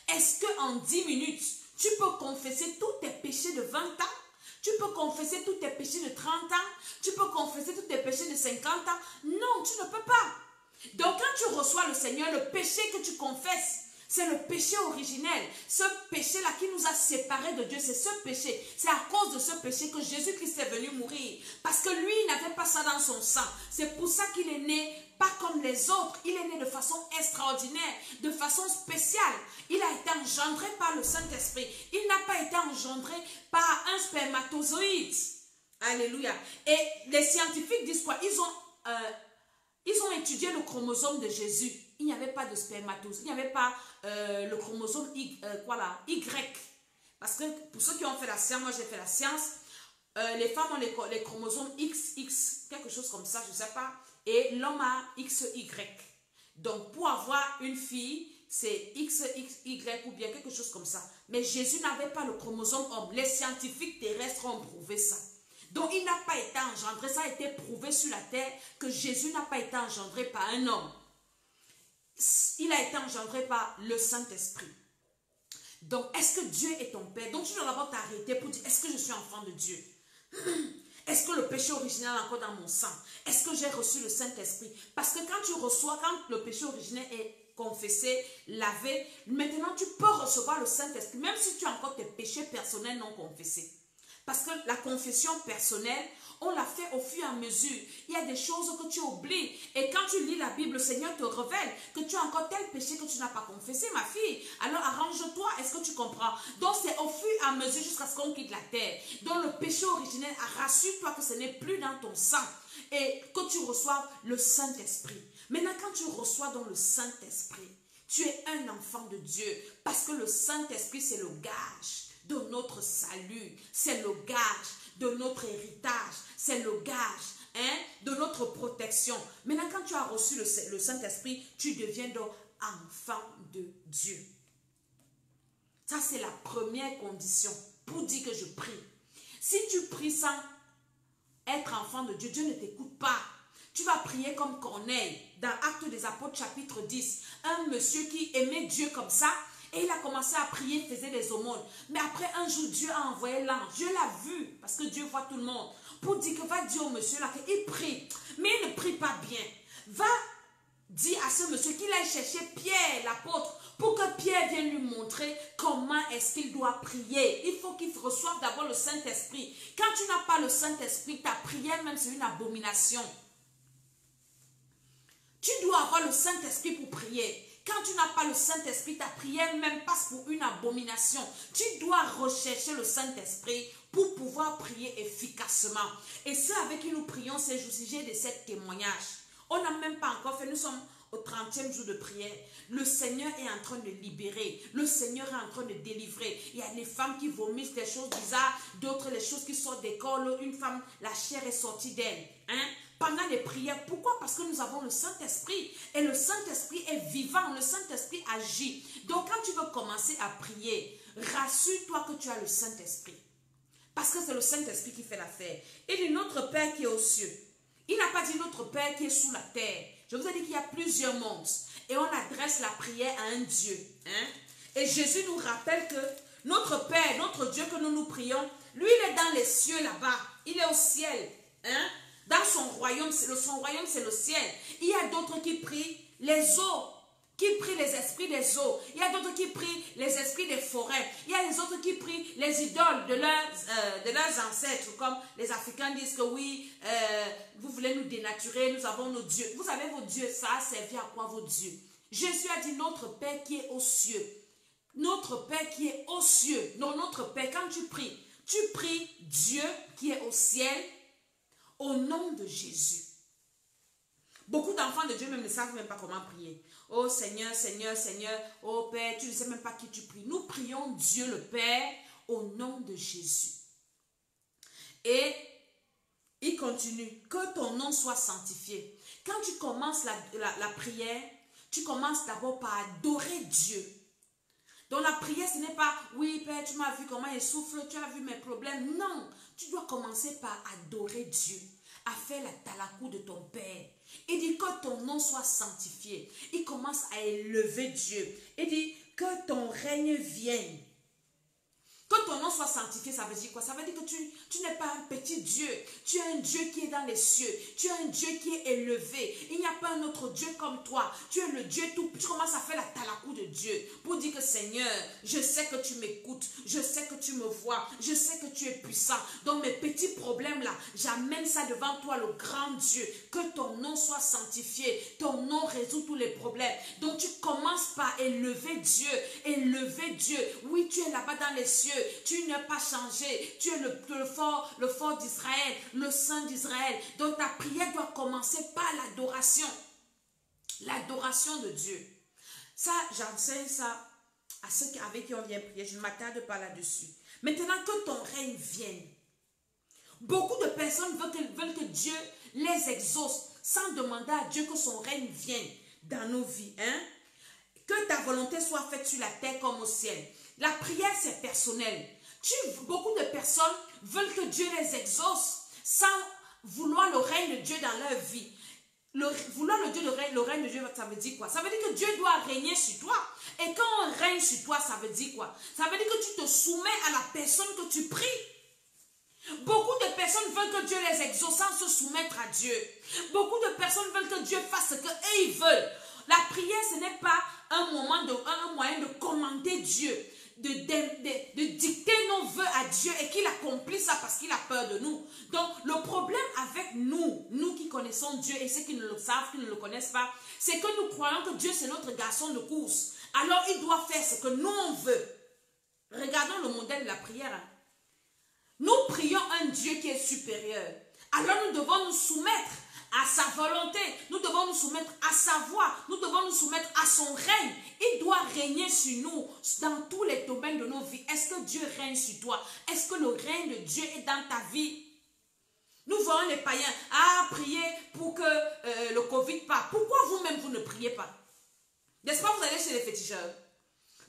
est-ce qu'en 10 minutes, tu peux confesser tous tes péchés de 20 ans? Tu peux confesser tous tes péchés de 30 ans? Tu peux confesser tous tes péchés de 50 ans? Non, tu ne peux pas. Donc quand tu reçois le Seigneur, le péché que tu confesses, c'est le péché originel. Ce péché-là qui nous a séparés de Dieu, c'est ce péché. C'est à cause de ce péché que Jésus-Christ est venu mourir. Parce que lui, il n'avait pas ça dans son sang. C'est pour ça qu'il est né, pas comme les autres. Il est né de façon extraordinaire, de façon spéciale. Il a été engendré par le Saint-Esprit. Il n'a pas été engendré par un spermatozoïde. Alléluia. Et les scientifiques disent quoi? Ils ont étudié le chromosome de Jésus. Il n'y avait pas de spermatozoïde. Il n'y avait pas le chromosome Y. Parce que pour ceux qui ont fait la science, moi j'ai fait la science, les femmes ont les chromosomes XX, quelque chose comme ça, je ne sais pas. Et l'homme a XY. Donc pour avoir une fille, c'est XXY ou bien quelque chose comme ça. Mais Jésus n'avait pas le chromosome homme. Les scientifiques terrestres ont prouvé ça. Donc il n'a pas été engendré, ça a été prouvé sur la terre que Jésus n'a pas été engendré par un homme. Il a été engendré par le Saint-Esprit. Donc est-ce que Dieu est ton Père? Donc tu dois d'abord t'arrêter pour dire, est-ce que je suis enfant de Dieu? Est-ce que le péché originel est encore dans mon sang? Est-ce que j'ai reçu le Saint-Esprit? Parce que quand tu reçois, quand le péché originel est confessé, lavé, maintenant tu peux recevoir le Saint-Esprit, même si tu as encore tes péchés personnels non confessés. Parce que la confession personnelle, on la fait au fur et à mesure. Il y a des choses que tu oublies. Et quand tu lis la Bible, le Seigneur te révèle que tu as encore tel péché que tu n'as pas confessé, ma fille. Alors arrange-toi, est-ce que tu comprends? Donc c'est au fur et à mesure jusqu'à ce qu'on quitte la terre. Donc le péché originel, rassure-toi que ce n'est plus dans ton sang. Et que tu reçoives le Saint-Esprit. Maintenant, quand tu reçois donc le Saint-Esprit, tu es un enfant de Dieu. Parce que le Saint-Esprit, c'est le gage de notre salut, c'est le gage de notre héritage, c'est le gage de notre protection. Maintenant, quand tu as reçu le Saint-Esprit, tu deviens donc enfant de Dieu. Ça, c'est la première condition pour dire que je prie. Si tu pries sans être enfant de Dieu, Dieu ne t'écoute pas. Tu vas prier comme Corneille, dans Actes des Apôtres chapitre 10. Un monsieur qui aimait Dieu comme ça, et il a commencé à prier, faisait des aumônes. Mais après un jour, Dieu a envoyé l'ange. Dieu l'a vu, parce que Dieu voit tout le monde. Pour dire que va dire au monsieur là qu'il prie. Mais il ne prie pas bien. Va dire à ce monsieur qu'il aille chercher Pierre, l'apôtre, pour que Pierre vienne lui montrer comment est-ce qu'il doit prier. Il faut qu'il reçoive d'abord le Saint-Esprit. Quand tu n'as pas le Saint-Esprit, ta prière même c'est une abomination. Tu dois avoir le Saint-Esprit pour prier. Quand tu n'as pas le Saint-Esprit, ta prière même passe pour une abomination. Tu dois rechercher le Saint-Esprit pour pouvoir prier efficacement. Et ceux avec qui nous prions ces jours-ci, j'ai des 7 témoignages. On n'a même pas encore fait, nous sommes au 30e jour de prière. Le Seigneur est en train de libérer. Le Seigneur est en train de délivrer. Il y a des femmes qui vomissent des choses bizarres, d'autres les choses qui sortent des corps. Une femme, la chair est sortie d'elle. Pendant les prières. Pourquoi? Parce que nous avons le Saint-Esprit. Et le Saint-Esprit est vivant. Le Saint-Esprit agit. Donc quand tu veux commencer à prier, rassure-toi que tu as le Saint-Esprit. Parce que c'est le Saint-Esprit qui fait l'affaire. Il dit notre Père qui est aux cieux. Il n'a pas dit notre Père qui est sous la terre. Je vous ai dit qu'il y a plusieurs mondes. Et on adresse la prière à un Dieu. Et Jésus nous rappelle que notre Père, notre Dieu que nous prions, lui il est dans les cieux là-bas. Il est au ciel. Dans son royaume c'est le ciel. Il y a d'autres qui prient les eaux, qui prient les esprits des eaux. Il y a d'autres qui prient les esprits des forêts. Il y a les autres qui prient les idoles de leurs ancêtres, comme les Africains disent que oui, vous voulez nous dénaturer, nous avons nos dieux. Vous avez vos dieux, ça a servi à quoi vos dieux? Jésus a dit notre Père qui est aux cieux. Notre Père qui est aux cieux. Non, notre Père, quand tu pries Dieu qui est au ciel, au nom de Jésus. Beaucoup d'enfants de Dieu même ne savent même pas comment prier. Oh Seigneur, Seigneur, Seigneur, oh Père, tu ne sais même pas qui tu pries. Nous prions Dieu le Père au nom de Jésus. Et il continue, que ton nom soit sanctifié. Quand tu commences la prière, tu commences d'abord par adorer Dieu. Donc la prière, ce n'est pas, oui Père, tu m'as vu comment je souffre, tu as vu mes problèmes. Non, tu dois commencer par adorer Dieu, à faire la talakou de ton Père. Il dit que ton nom soit sanctifié. Il commence à élever Dieu. Il dit que ton règne vienne. Que ton nom soit sanctifié, ça veut dire quoi? Ça veut dire que tu n'es pas un petit Dieu. Tu es un Dieu qui est dans les cieux. Tu es un Dieu qui est élevé. Il n'y a pas un autre Dieu comme toi. Tu es le Dieu tout. Tu commences à faire la talakou de Dieu pour dire que Seigneur, je sais que tu m'écoutes. Je sais que tu me vois. Je sais que tu es puissant. Donc mes petits problèmes là, j'amène ça devant toi, le grand Dieu. Que ton nom soit sanctifié. Ton nom résout tous les problèmes. Donc tu commences par élever Dieu. Élever Dieu. Oui, tu es là-bas dans les cieux. Tu n'es pas changé. Tu es le fort d'Israël, le Saint d'Israël. Donc ta prière doit commencer par l'adoration. L'adoration de Dieu. Ça, j'enseigne ça à ceux avec qui on vient prier. Je ne m'attarde pas là-dessus. Maintenant que ton règne vienne. Beaucoup de personnes veulent que Dieu les exauce sans demander à Dieu que son règne vienne dans nos vies. Hein? Que ta volonté soit faite sur la terre comme au ciel. La prière, c'est personnel. Beaucoup de personnes veulent que Dieu les exauce sans vouloir le règne de Dieu dans leur vie. Vouloir le règne de Dieu, ça veut dire quoi? Ça veut dire que Dieu doit régner sur toi. Et quand on règne sur toi, ça veut dire quoi? Ça veut dire que tu te soumets à la personne que tu pries. Beaucoup de personnes veulent que Dieu les exauce sans se soumettre à Dieu. Beaucoup de personnes veulent que Dieu fasse ce qu'ils veulent. La prière, ce n'est pas un moyen de commander Dieu, de dicter nos vœux à Dieu et qu'il accomplisse ça parce qu'il a peur de nous. Donc, le problème avec nous qui connaissons Dieu et ceux qui ne le savent, qui ne le connaissent pas, c'est que nous croyons que Dieu, c'est notre garçon de course. Alors, il doit faire ce que nous, on veut. Regardons le modèle de la prière. Nous prions un Dieu qui est supérieur. Alors, nous devons nous soumettre à sa volonté, nous devons nous soumettre à sa voix, nous devons nous soumettre à son règne. Il doit régner sur nous dans tous les domaines de nos vies. Est-ce que Dieu règne sur toi? Est-ce que le règne de Dieu est dans ta vie? Nous voyons les païens prier pour que le Covid parte. Pourquoi vous-même vous ne priez pas? N'est-ce pas, vous allez chez les féticheurs?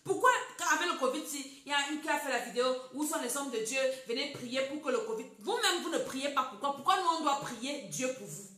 Pourquoi, avec le Covid, il y a une qui a fait la vidéo où sont les hommes de Dieu, venez prier pour que le Covid... Vous-même, vous ne priez pas. Pourquoi? Pourquoi nous, on doit prier Dieu pour vous?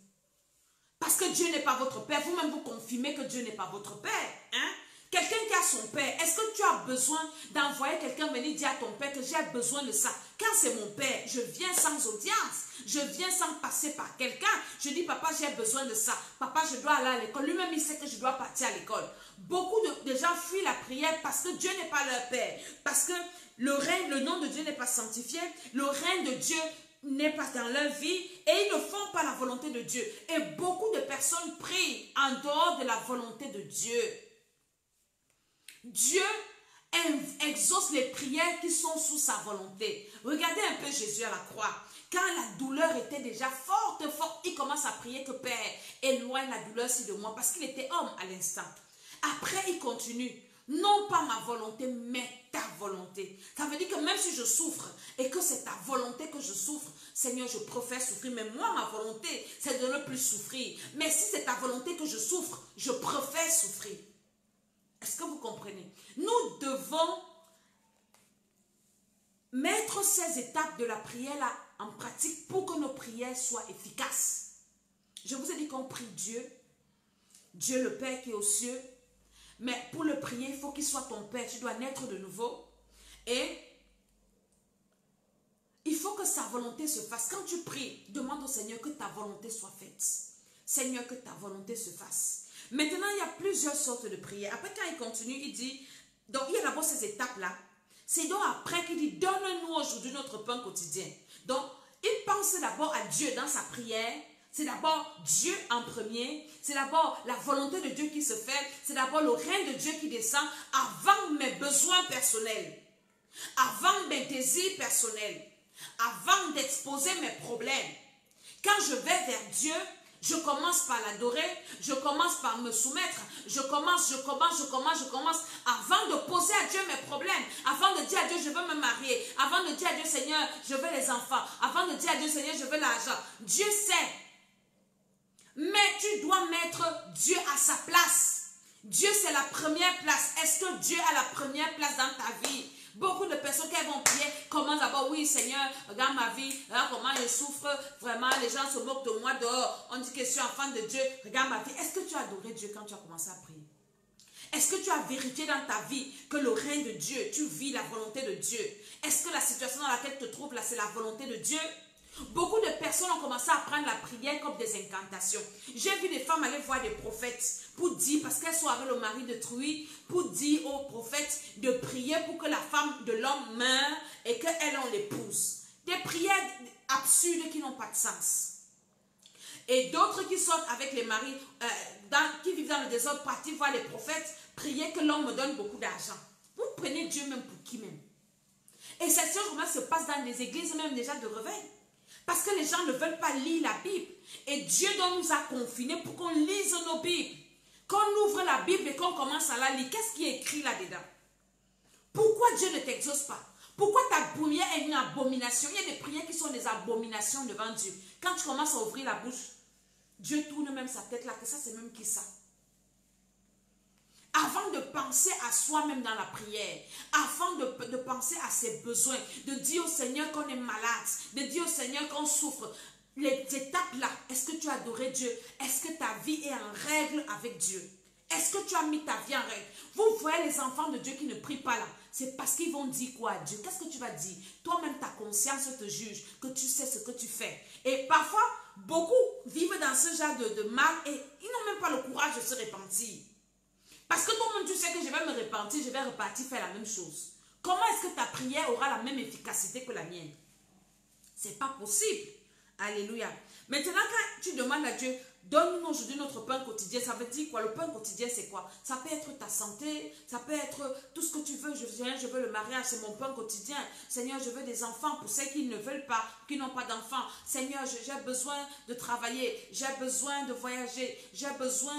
Parce que Dieu n'est pas votre père. Vous-même, vous confirmez que Dieu n'est pas votre père. Hein? Quelqu'un qui a son père, est-ce que tu as besoin d'envoyer quelqu'un venir dire à ton père que j'ai besoin de ça? Quand c'est mon père, je viens sans audience. Je viens sans passer par quelqu'un. Je dis, papa, j'ai besoin de ça. Papa, je dois aller à l'école. Lui-même, il sait que je dois partir à l'école. Beaucoup de gens fuient la prière parce que Dieu n'est pas leur père. Parce que le nom de Dieu n'est pas sanctifié. Le règne de Dieu n'est pas dans leur vie et ils ne font pas la volonté de Dieu. Et beaucoup de personnes prient en dehors de la volonté de Dieu. Dieu exauce les prières qui sont sous sa volonté. Regardez un peu Jésus à la croix. Quand la douleur était déjà forte, il commence à prier que Père, éloigne la douleur si de moi, parce qu'il était homme à l'instant. Après, il continue. Non pas ma volonté, mais ta volonté. Ça veut dire que même si je souffre et que c'est ta volonté que je souffre, Seigneur, je préfère souffrir. Mais moi, ma volonté, c'est de ne plus souffrir. Mais si c'est ta volonté que je souffre, je préfère souffrir. Est-ce que vous comprenez? Nous devons mettre ces étapes de la prière là en pratique pour que nos prières soient efficaces. Je vous ai dit qu'on prie Dieu, Dieu le Père qui est aux cieux. Mais pour le prier, il faut qu'il soit ton Père. Tu dois naître de nouveau. Et il faut que sa volonté se fasse. Quand tu pries, demande au Seigneur que ta volonté soit faite. Seigneur, que ta volonté se fasse. Maintenant, il y a plusieurs sortes de prières. Après, quand il continue, il dit, donc il y a d'abord ces étapes-là. C'est donc après qu'il dit, donne-nous aujourd'hui notre pain quotidien. Donc, il pense d'abord à Dieu dans sa prière. C'est d'abord Dieu en premier, c'est d'abord la volonté de Dieu qui se fait, c'est d'abord le règne de Dieu qui descend avant mes besoins personnels, avant mes désirs personnels, avant d'exposer mes problèmes. Quand je vais vers Dieu, Je commence par l'adorer, je commence par me soumettre, je commence, avant de poser à Dieu mes problèmes, avant de dire à Dieu, je veux me marier, avant de dire à Dieu, Seigneur, je veux les enfants, avant de dire à Dieu, Seigneur, je veux l'argent. Dieu sait. Mais tu dois mettre Dieu à sa place. Dieu, c'est la première place. Est-ce que Dieu a la première place dans ta vie? Beaucoup de personnes qui vont prier commencent d'abord, oui Seigneur, regarde ma vie, regarde comment je souffre, vraiment les gens se moquent de moi dehors, on dit que je suis enfant de Dieu, regarde ma vie. Est-ce que tu as adoré Dieu quand tu as commencé à prier? Est-ce que tu as vérifié dans ta vie que le règne de Dieu, tu vis la volonté de Dieu? Est-ce que la situation dans laquelle tu te trouves là, c'est la volonté de Dieu? Beaucoup de personnes ont commencé à prendre la prière comme des incantations. J'ai vu des femmes aller voir des prophètes pour dire, parce qu'elles sont avec le mari détruit, pour dire aux prophètes de prier pour que la femme de l'homme meure et qu'elle en l'épouse. Des prières absurdes qui n'ont pas de sens. Et d'autres qui sortent avec les maris, qui vivent dans le désordre, partir voir les prophètes, prier que l'homme me donne beaucoup d'argent. Vous prenez Dieu même pour qui même? Et cette chose se passe dans les églises même déjà de réveil. Parce que les gens ne veulent pas lire la Bible. Et Dieu donc nous a confinés pour qu'on lise nos Bibles. Qu'on ouvre la Bible et qu'on commence à la lire. Qu'est-ce qui est écrit là-dedans? Pourquoi Dieu ne t'exauce pas? Pourquoi ta prière est une abomination? Il y a des prières qui sont des abominations devant Dieu. Quand tu commences à ouvrir la bouche, Dieu tourne même sa tête là, que ça c'est même qui ça? Avant de penser à soi-même dans la prière, avant de penser à ses besoins, de dire au Seigneur qu'on est malade, de dire au Seigneur qu'on souffre, les étapes là, est-ce que tu as adoré Dieu? Est-ce que ta vie est en règle avec Dieu? Est-ce que tu as mis ta vie en règle? Vous voyez les enfants de Dieu qui ne prient pas là, c'est parce qu'ils vont dire quoi à Dieu? Qu'est-ce que tu vas dire? Toi-même ta conscience te juge, que tu sais ce que tu fais. Et parfois, beaucoup vivent dans ce genre de mal et ils n'ont même pas le courage de se repentir. Parce que toi-même, tu sais que je vais me repentir, je vais repartir faire la même chose. Comment est-ce que ta prière aura la même efficacité que la mienne? C'est pas possible. Alléluia. Maintenant, quand tu demandes à Dieu, donne-nous aujourd'hui notre pain quotidien, ça veut dire quoi? Le pain quotidien, c'est quoi? Ça peut être ta santé, ça peut être tout ce que tu veux. Je veux le mariage, c'est mon pain quotidien. Seigneur, je veux des enfants pour ceux qui ne veulent pas, qui n'ont pas d'enfants. Seigneur, j'ai besoin de travailler, j'ai besoin de voyager, j'ai besoin.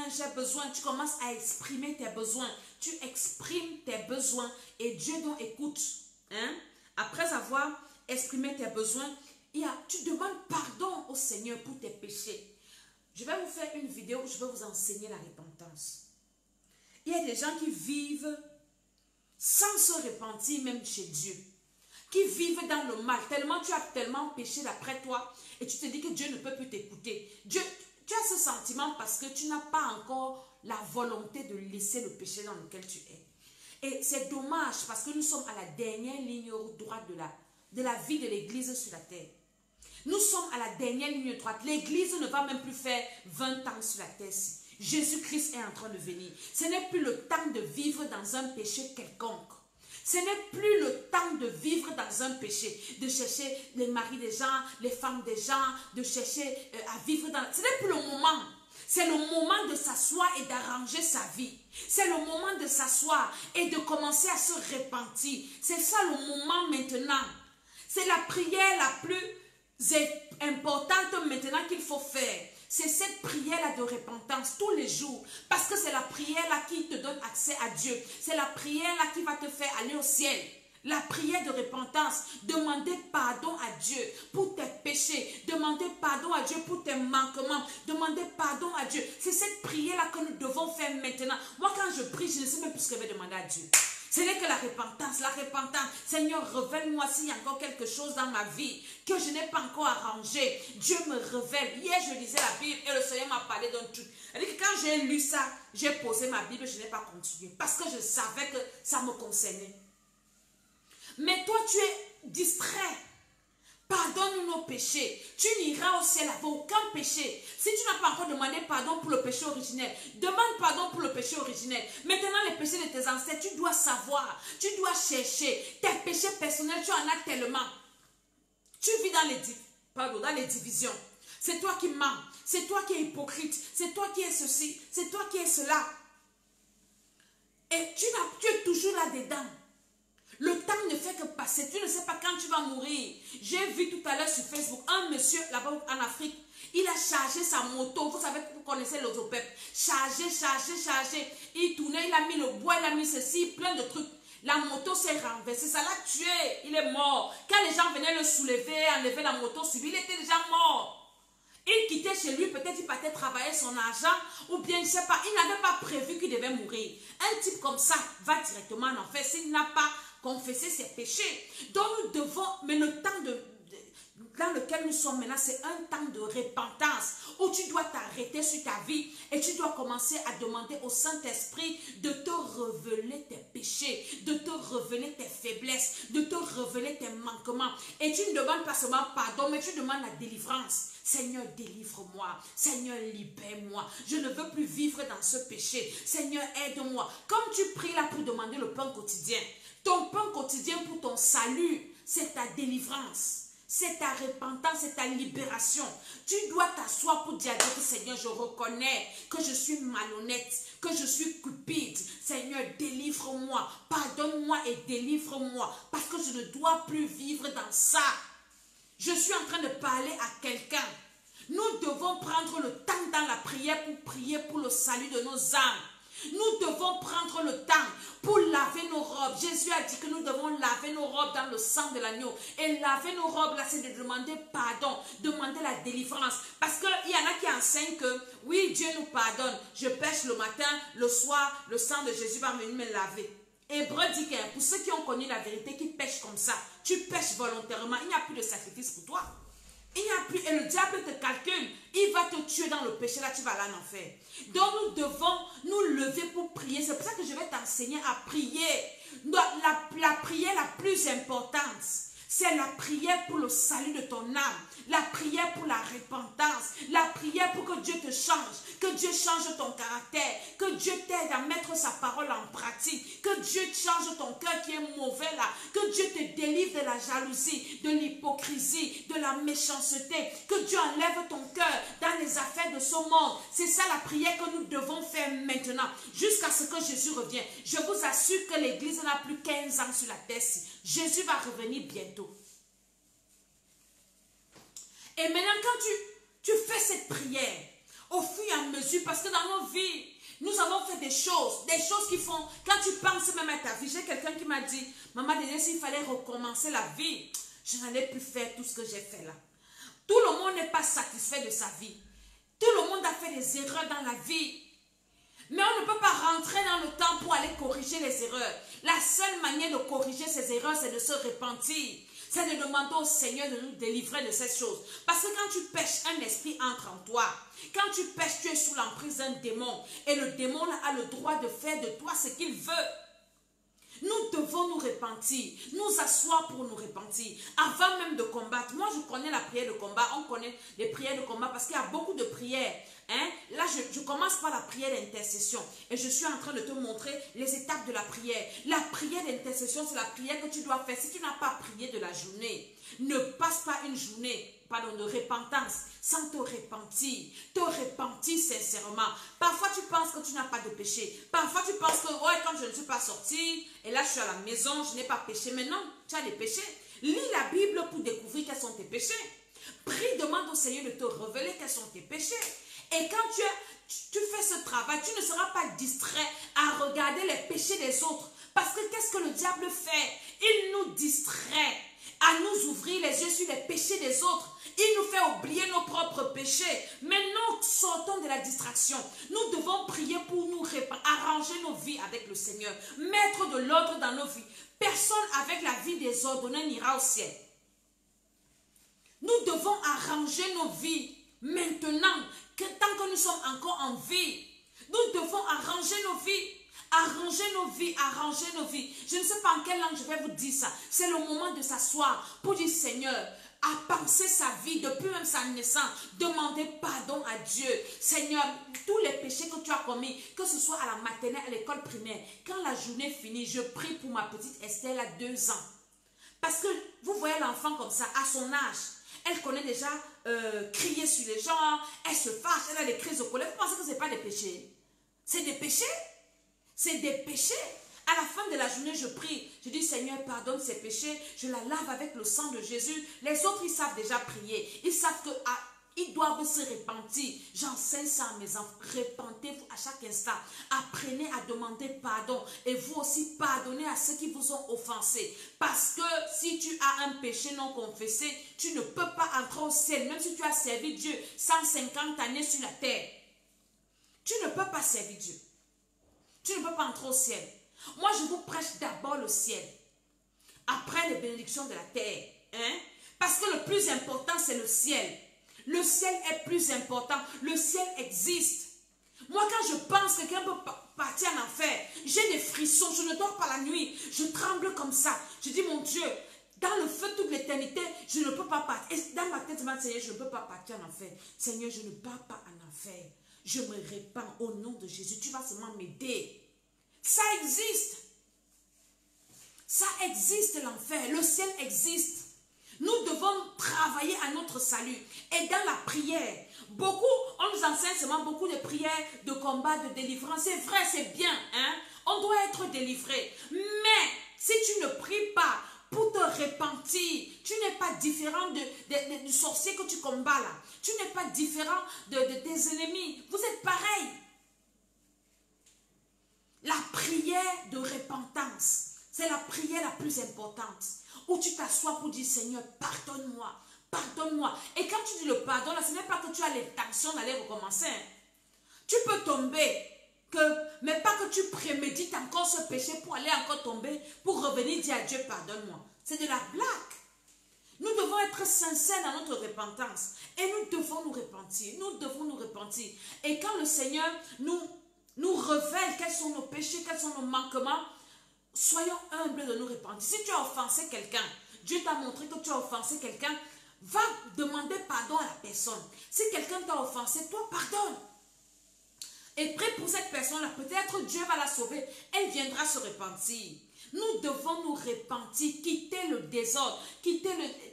Tu commences à exprimer tes besoins. Tu exprimes tes besoins et Dieu donc écoute. Hein? Après avoir exprimé tes besoins, tu demandes pardon au Seigneur pour tes péchés. Je vais vous faire une vidéo où je vais vous enseigner la repentance. Il y a des gens qui vivent sans se repentir même chez Dieu. Qui vivent dans le mal. Tellement tu as tellement péché d'après toi et tu te dis que Dieu ne peut plus t'écouter. Tu as ce sentiment parce que tu n'as pas encore la volonté de laisser le péché dans lequel tu es. Et c'est dommage parce que nous sommes à la dernière ligne droite de la vie de l'Église sur la terre. Nous sommes à la dernière ligne droite. L'Église ne va même plus faire 20 ans sur la terre. Jésus-Christ est en train de venir. Ce n'est plus le temps de vivre dans un péché quelconque. Ce n'est plus le temps de vivre dans un péché, de chercher les maris des gens, les femmes des gens, de chercher à vivre dans... Ce n'est plus le moment. C'est le moment de s'asseoir et d'arranger sa vie. C'est le moment de s'asseoir et de commencer à se repentir. C'est ça le moment maintenant. C'est la prière la plus importante maintenant qu'il faut faire. C'est cette prière-là de repentance tous les jours. Parce que c'est la prière-là qui te donne accès à Dieu. C'est la prière-là qui va te faire aller au ciel. La prière de repentance. Demandez pardon à Dieu pour tes péchés. Demandez pardon à Dieu pour tes manquements. Demandez pardon à Dieu. C'est cette prière-là que nous devons faire maintenant. Moi, quand je prie, je ne sais même plus ce que je vais demander à Dieu. Ce n'est que la repentance, Seigneur, révèle-moi s'il y a encore quelque chose dans ma vie que je n'ai pas encore arrangé. Dieu me révèle. Hier, je lisais la Bible et le Seigneur m'a parlé d'un truc. C'est-à-dire que quand j'ai lu ça, j'ai posé ma Bible, je n'ai pas continué parce que je savais que ça me concernait. Mais toi, tu es distrait. Pardonne nos péchés. Tu n'iras au ciel avec aucun péché. Si tu n'as pas encore demandé pardon pour le péché originel, demande pardon pour le péché originel. Maintenant, les péchés de tes ancêtres, tu dois savoir, tu dois chercher. Tes péchés personnels, tu en as tellement. Tu vis dans les divisions. C'est toi qui mens. C'est toi qui es hypocrite. C'est toi qui es ceci. C'est toi qui es cela. Et tu es toujours là-dedans. Le temps ne fait que passer, tu ne sais pas quand tu vas mourir. J'ai vu tout à l'heure sur Facebook un monsieur là-bas en Afrique. Il a chargé sa moto, vous savez, vous connaissez l'Ozopep. Chargé. Il tournait, il a mis le bois, il a mis ceci, plein de trucs. La moto s'est renversée, ça l'a tué, il est mort. Quand les gens venaient le soulever, enlever la moto sur lui, il était déjà mort. Il quittait chez lui, peut-être il partait travailler son argent, ou bien, je ne sais pas, il n'avait pas prévu qu'il devait mourir. Un type comme ça va directement en enfer s'il n'a pas confessé ses péchés. Donc nous devons, mais le temps dans lequel nous sommes maintenant, c'est un temps de repentance où tu dois t'arrêter sur ta vie et tu dois commencer à demander au Saint-Esprit de te révéler tes péchés, de te révéler tes faiblesses, de te révéler tes manquements. Et tu ne demandes pas seulement pardon, mais tu demandes la délivrance. Seigneur, délivre-moi. Seigneur, libère-moi. Je ne veux plus vivre dans ce péché. Seigneur, aide-moi. Comme tu pries là pour demander le pain quotidien, ton pain quotidien pour ton salut, c'est ta délivrance. C'est ta repentance, c'est ta libération. Tu dois t'asseoir pour dire à Dieu que Seigneur, je reconnais que je suis malhonnête, que je suis cupide. Seigneur, délivre-moi, pardonne-moi et délivre-moi parce que je ne dois plus vivre dans ça. Je suis en train de parler à quelqu'un. Nous devons prendre le temps dans la prière pour prier pour le salut de nos âmes. Nous devons prendre le temps pour laver nos robes. Jésus a dit que nous devons laver nos robes dans le sang de l'agneau. Et laver nos robes, là, c'est de demander pardon, demander la délivrance. Parce qu'il y en a qui enseignent que, oui, Dieu nous pardonne. Je pêche le matin, le soir, le sang de Jésus va venir me laver. Hébreu dit que pour ceux qui ont connu la vérité, qui pêchent comme ça, tu pêches volontairement, il n'y a plus de sacrifice pour toi. Il n'y a plus, et le diable te calcule, il va te tuer dans le péché, là tu vas aller en enfer. Donc nous devons nous lever pour prier. C'est pour ça que je vais t'enseigner à prier. La prière la plus importante, c'est la prière pour le salut de ton âme, la prière pour la repentance, la prière pour que Dieu te change, que Dieu change ton caractère, que Dieu t'aide à mettre sa parole en pratique, que Dieu change ton cœur qui est mauvais là, que Dieu te délivre de la jalousie, de l'hypocrisie, de la méchanceté, que Dieu enlève ton cœur dans les affaires de ce monde. C'est ça la prière que nous devons faire maintenant, jusqu'à ce que Jésus revienne. Je vous assure que l'église n'a plus 15 ans sur la terre. Jésus va revenir bientôt. Et maintenant, quand tu fais cette prière, au fur et à mesure, parce que dans nos vies, nous avons fait des choses qui font, quand tu penses même à ta vie, j'ai quelqu'un qui m'a dit, maman, déjà s'il fallait recommencer la vie, je n'allais plus faire tout ce que j'ai fait là. Tout le monde n'est pas satisfait de sa vie. Tout le monde a fait des erreurs dans la vie. Mais on ne peut pas rentrer dans le temps pour aller corriger les erreurs. La seule manière de corriger ces erreurs, c'est de se repentir. C'est de demander au Seigneur de nous délivrer de ces choses. Parce que quand tu pêches, un esprit entre en toi. Quand tu pêches, tu es sous l'emprise d'un démon. Et le démon a le droit de faire de toi ce qu'il veut. Nous devons nous repentir, nous asseoir pour nous repentir, avant même de combattre. Moi, je connais la prière de combat, on connaît les prières de combat parce qu'il y a beaucoup de prières. Hein? Là, je commence par la prière d'intercession et je suis en train de te montrer les étapes de la prière. La prière d'intercession, c'est la prière que tu dois faire. Si tu n'as pas prié de la journée, ne passe pas une journée de repentance sans te repentir. Te repentir sincèrement. Parfois, tu penses que tu n'as pas de péché. Parfois, tu penses que, ouais, quand je ne suis pas sortie, et là, je suis à la maison, je n'ai pas péché. Mais non, tu as des péchés. Lis la Bible pour découvrir quels sont tes péchés. Prie, demande au Seigneur de te révéler quels sont tes péchés. Et quand tu fais ce travail, tu ne seras pas distrait à regarder les péchés des autres. Parce que qu'est-ce que le diable fait? Il nous distrait à nous ouvrir les yeux sur les péchés des autres. Il nous fait oublier nos propres péchés. Mais nous sortons de la distraction. Nous devons prier pour nous arranger nos vies avec le Seigneur. Mettre de l'ordre dans nos vies. Personne avec la vie désordonnée n'ira au ciel. Nous devons arranger nos vies maintenant. Tant que nous sommes encore en vie, nous devons arranger nos vies. Arranger nos vies, arranger nos vies. Je ne sais pas en quelle langue je vais vous dire ça. C'est le moment de s'asseoir pour dire Seigneur, à penser sa vie depuis même sa naissance. Demander pardon à Dieu. Seigneur, tous les péchés que tu as commis, que ce soit à la maternelle, à l'école primaire, quand la journée finit, je prie pour ma petite Estelle, elle a 2 ans. Parce que vous voyez l'enfant comme ça, à son âge, elle connaît déjà crier sur les gens, elle se fâche, elle a des crises de colère. Vous pensez que ce n'est pas des péchés? C'est des péchés? C'est des péchés. À la fin de la journée, je prie. Je dis, Seigneur, pardonne ses péchés. Je la lave avec le sang de Jésus. Les autres, ils savent déjà prier. Ils savent que ils doivent se repentir. J'enseigne ça à mes enfants. Repentez-vous à chaque instant. Apprenez à demander pardon. Et vous aussi, pardonnez à ceux qui vous ont offensé. Parce que si tu as un péché non confessé, tu ne peux pas entrer au ciel. Même si tu as servi Dieu 150 années sur la terre. Tu ne peux pas servir Dieu. Tu ne peux pas entrer au ciel. Moi, je vous prêche d'abord le ciel. Après les bénédictions de la terre. Hein? Parce que le plus important, c'est le ciel. Le ciel est plus important. Le ciel existe. Moi, quand je pense que quelqu'un peut partir en enfer, j'ai des frissons. Je ne dors pas la nuit. Je tremble comme ça. Je dis, mon Dieu, dans le feu de toute l'éternité, je ne peux pas partir. Et dans ma tête, Seigneur, je ne peux pas partir en enfer. Seigneur, je ne pars pas en enfer. Je me répands au nom de Jésus. Tu vas seulement m'aider. Ça existe. Ça existe l'enfer. Le ciel existe. Nous devons travailler à notre salut. Et dans la prière, beaucoup, on nous enseigne seulement beaucoup de prières, de combat, de délivrance. C'est vrai, c'est bien. Hein? On doit être délivré. Mais si tu ne pries pas pour te repentir, tu n'es pas différent du sorcier que tu combats là. Tu n'es pas différent des ennemis. Vous êtes pareils. La prière de repentance, c'est la prière la plus importante. Où tu t'assois pour dire, Seigneur, pardonne-moi, pardonne-moi. Et quand tu dis le pardon, là, ce n'est pas que tu as l'intention d'aller recommencer. Tu peux tomber, mais pas que tu prémédites encore ce péché pour aller encore tomber, pour revenir dire à Dieu, pardonne-moi. C'est de la blague. Nous devons être sincères dans notre repentance. Et nous devons nous repentir. Nous devons nous repentir. Et quand le Seigneur nous révèle quels sont nos péchés, quels sont nos manquements, soyons humbles de nous repentir. Si tu as offensé quelqu'un, Dieu t'a montré que tu as offensé quelqu'un, va demander pardon à la personne. Si quelqu'un t'a offensé, toi, pardonne. Et prie pour cette personne-là. Peut-être Dieu va la sauver. Elle viendra se repentir. Nous devons nous repentir, quitter le désordre, quitter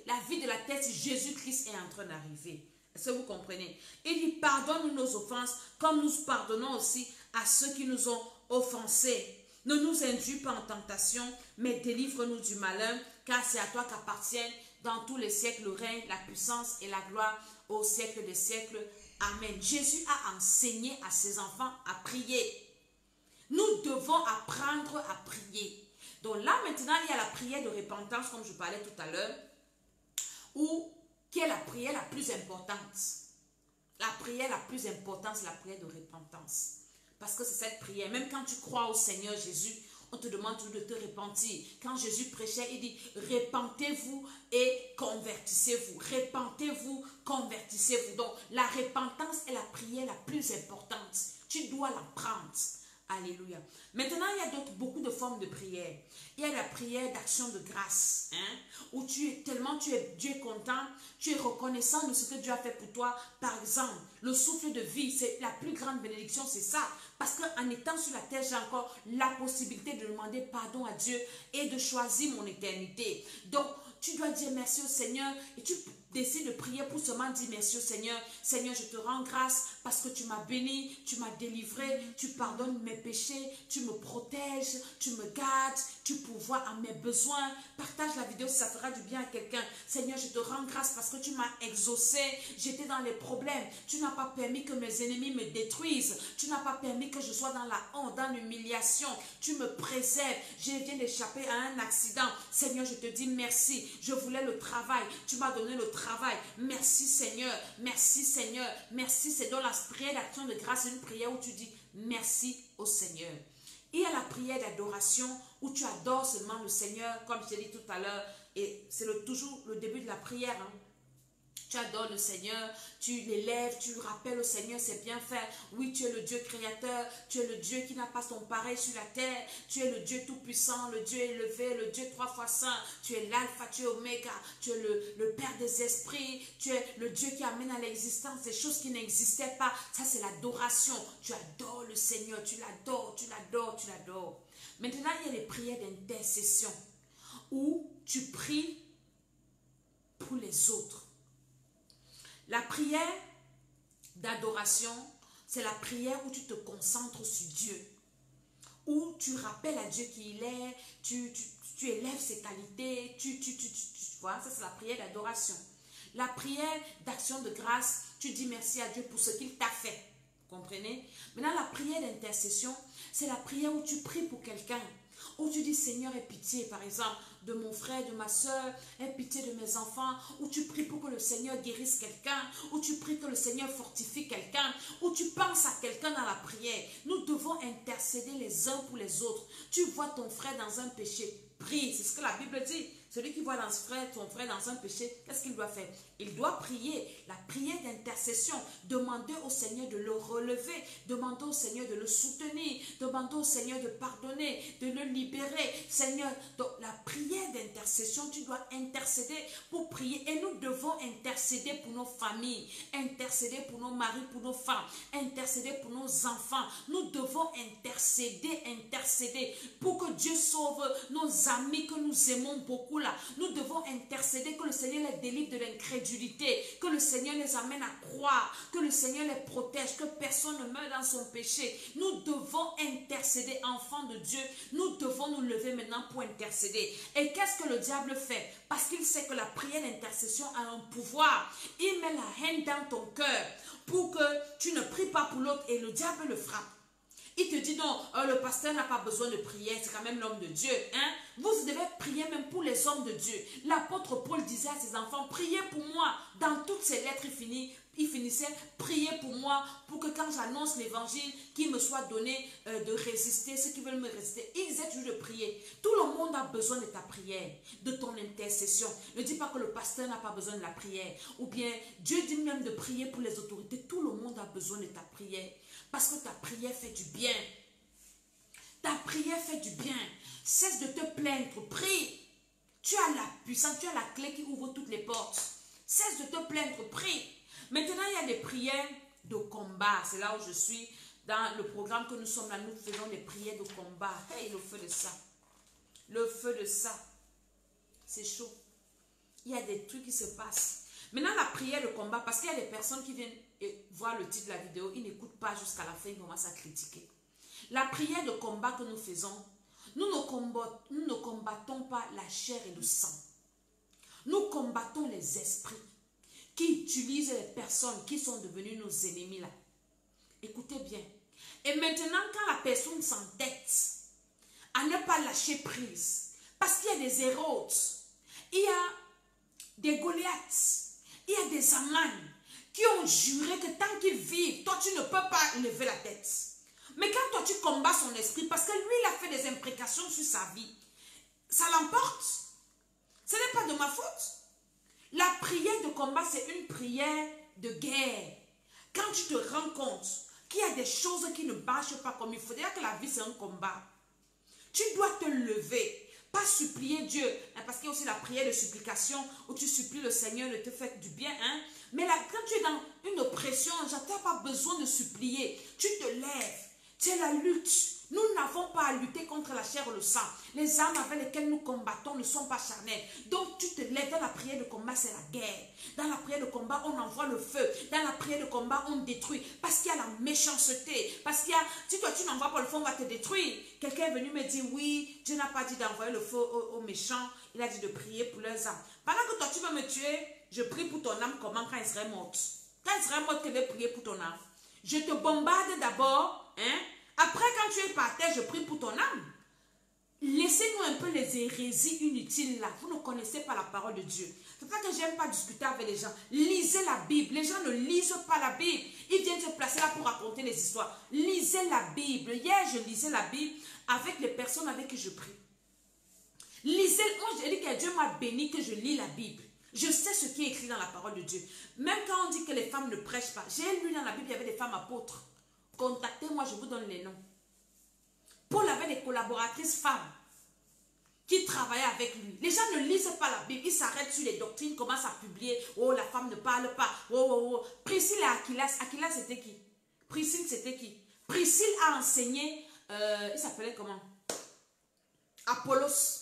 la vie de la tête. Jésus-Christ est en train d'arriver. Est-ce que vous comprenez? Il dit, pardonne-nous nos offenses, comme nous pardonnons aussi à ceux qui nous ont offensés. Ne nous induis pas en tentation, mais délivre-nous du malin, car c'est à toi qu'appartiennent dans tous les siècles le règne, la puissance et la gloire au siècle des siècles. Amen. Jésus a enseigné à ses enfants à prier. Nous devons apprendre à prier. Donc là, maintenant, il y a la prière de repentance, comme je parlais tout à l'heure, qui est la prière la plus importante. La prière la plus importante, c'est la prière de repentance. Parce que c'est cette prière, même quand tu crois au Seigneur Jésus, on te demande de te repentir. Quand Jésus prêchait, il dit, repentez-vous et convertissez-vous. Repentez-vous, convertissez-vous. Donc, la repentance est la prière la plus importante. Tu dois la prendre. Alléluia. Maintenant, il y a beaucoup de formes de prière. Il y a la prière d'action de grâce, hein, où Dieu est content, tu es reconnaissant de ce que Dieu a fait pour toi. Par exemple, le souffle de vie, c'est la plus grande bénédiction, c'est ça. Parce qu'en étant sur la terre, j'ai encore la possibilité de demander pardon à Dieu et de choisir mon éternité. Donc, tu dois dire merci au Seigneur et tu décides de prier pour seulement dire merci au Seigneur. Seigneur, je te rends grâce parce que tu m'as béni, tu m'as délivré, tu pardonnes mes péchés, tu me protèges, tu me gardes, tu pourvois à mes besoins. Partage la vidéo si ça fera du bien à quelqu'un. Seigneur, je te rends grâce parce que tu m'as exaucé. J'étais dans les problèmes. Tu n'as pas permis que mes ennemis me détruisent. Tu n'as pas permis que je sois dans la honte, dans l'humiliation. Tu me préserves. Je viens d'échapper à un accident. Seigneur, je te dis merci. Je voulais le travail. Tu m'as donné le travail. Merci Seigneur. Merci Seigneur. Merci. C'est dans la prière d'action de grâce, une prière où tu dis merci au Seigneur. Il y a la prière d'adoration où tu adores seulement le Seigneur, comme je t'ai dit tout à l'heure. Et c'est toujours le début de la prière. Hein. Tu adores le Seigneur, tu l'élèves, tu rappelles au Seigneur ses bienfaits. Oui, tu es le Dieu créateur, tu es le Dieu qui n'a pas son pareil sur la terre. Tu es le Dieu tout-puissant, le Dieu élevé, le Dieu 3 fois saint. Tu es l'alpha, tu es oméga, tu es le Père des esprits. Tu es le Dieu qui amène à l'existence des choses qui n'existaient pas. Ça, c'est l'adoration. Tu adores le Seigneur, tu l'adores, tu l'adores, tu l'adores. Maintenant, il y a les prières d'intercession où tu pries pour les autres. La prière d'adoration, c'est la prière où tu te concentres sur Dieu, où tu rappelles à Dieu qui il est, tu élèves ses qualités, tu vois, ça c'est la prière d'adoration. La prière d'action de grâce, tu dis merci à Dieu pour ce qu'il t'a fait. Vous comprenez? Maintenant, la prière d'intercession, c'est la prière où tu pries pour quelqu'un. Où tu dis, Seigneur, aie pitié, par exemple, de mon frère, de ma soeur, aie pitié de mes enfants, où tu pries pour que le Seigneur guérisse quelqu'un, où tu pries que le Seigneur fortifie quelqu'un, où tu penses à quelqu'un dans la prière. Nous devons intercéder les uns pour les autres. Tu vois ton frère dans un péché, prie, c'est ce que la Bible dit. Celui qui voit ton frère dans un péché, qu'est-ce qu'il doit faire? Il doit prier. La prière d'intercession. Demander au Seigneur de le relever. Demander au Seigneur de le soutenir. Demander au Seigneur de pardonner, de le libérer. Seigneur, donc la prière d'intercession, tu dois intercéder pour prier. Et nous devons intercéder pour nos familles. Intercéder pour nos maris, pour nos femmes. Intercéder pour nos enfants. Nous devons intercéder pour que Dieu sauve nos amis que nous aimons beaucoup. Nous devons intercéder que le Seigneur les délivre de l'incrédulité, que le Seigneur les amène à croire, que le Seigneur les protège, que personne ne meure dans son péché. Nous devons intercéder, enfants de Dieu. Nous devons nous lever maintenant pour intercéder. Et qu'est-ce que le diable fait? Parce qu'il sait que la prière d'intercession a un pouvoir. Il met la haine dans ton cœur pour que tu ne pries pas pour l'autre et le diable le frappe. Il te dit non, le pasteur n'a pas besoin de prière, c'est quand même l'homme de Dieu. Hein? Vous devez prier même pour les hommes de Dieu. L'apôtre Paul disait à ses enfants, priez pour moi. Dans toutes ses lettres, il finissait, priez pour moi, pour que quand j'annonce l'évangile, qu'il me soit donné de résister, ceux qui veulent me résister. Il disait toujours de prier. Tout le monde a besoin de ta prière, de ton intercession. Ne dis pas que le pasteur n'a pas besoin de la prière. Ou bien, Dieu dit même de prier pour les autorités. Tout le monde a besoin de ta prière. Parce que ta prière fait du bien. Ta prière fait du bien. Cesse de te plaindre. Prie. Tu as la puissance, tu as la clé qui ouvre toutes les portes. Cesse de te plaindre. Prie. Maintenant, il y a des prières de combat. C'est là où je suis. Dans le programme que nous sommes là, nous faisons des prières de combat. Hey, le feu de ça. Le feu de ça. C'est chaud. Il y a des trucs qui se passent. Maintenant, la prière de combat, parce qu'il y a des personnes qui viennent voir le titre de la vidéo, ils n'écoutent pas jusqu'à la fin, ils commencent à critiquer. La prière de combat que nous faisons, nous ne combattons pas la chair et le sang. Nous combattons les esprits qui utilisent les personnes qui sont devenues nos ennemis là. Écoutez bien. Et maintenant, quand la personne s'entête à ne pas lâcher prise, parce qu'il y a des Hérodes, il y a des Goliaths, il y a des Aman qui ont juré que tant qu'ils vivent, toi tu ne peux pas lever la tête. Mais quand toi tu combats son esprit, parce que lui il a fait des imprécations sur sa vie, ça l'emporte. Ce n'est pas de ma faute. La prière de combat, c'est une prière de guerre. Quand tu te rends compte qu'il y a des choses qui ne marchent pas comme il faut, dire que la vie c'est un combat. Tu dois te lever. Pas supplier Dieu, hein, parce qu'il y a aussi la prière de supplication où tu supplies le Seigneur de te faire du bien. Hein. Mais là, quand tu es dans une oppression, tu n'as pas besoin de supplier. Tu te lèves. C'est la lutte. Nous n'avons pas à lutter contre la chair ou le sang. Les armes avec lesquelles nous combattons ne sont pas charnelles. Donc tu te lèves. Dans la prière de combat, c'est la guerre. Dans la prière de combat, on envoie le feu. Dans la prière de combat, on détruit. Parce qu'il y a la méchanceté. Parce qu'il y a, si toi tu n'envoies pas le feu, on va te détruire. Quelqu'un est venu me dire, oui, Dieu n'a pas dit d'envoyer le feu aux méchants. Il a dit de prier pour leurs âmes. Pendant que toi tu vas me tuer, je prie pour ton âme comment quand elle serait morte. Quand elle serait morte, tu veux prier pour ton âme. Je te bombarde d'abord, hein. Après, quand tu es par terre, je prie pour ton âme. Laissez-nous un peu les hérésies inutiles là. Vous ne connaissez pas la parole de Dieu. C'est pour ça que je n'aime pas discuter avec les gens. Lisez la Bible. Les gens ne lisent pas la Bible. Ils viennent se placer là pour raconter les histoires. Lisez la Bible. Hier, je lisais la Bible avec les personnes avec qui je prie. Lisez. Moi, je dis que Dieu m'a béni que je lis la Bible. Je sais ce qui est écrit dans la parole de Dieu. Même quand on dit que les femmes ne prêchent pas. J'ai lu dans la Bible, il y avait des femmes apôtres. Contactez-moi, je vous donne les noms. Paul avait des collaboratrices femmes qui travaillaient avec lui. Les gens ne lisent pas la Bible. Ils s'arrêtent sur les doctrines, commencent à publier. Oh, la femme ne parle pas. Oh, oh, oh. Priscille et Aquilas. Aquilas, c'était qui? Priscille, c'était qui? Priscille a enseigné, il s'appelait comment? Apollos.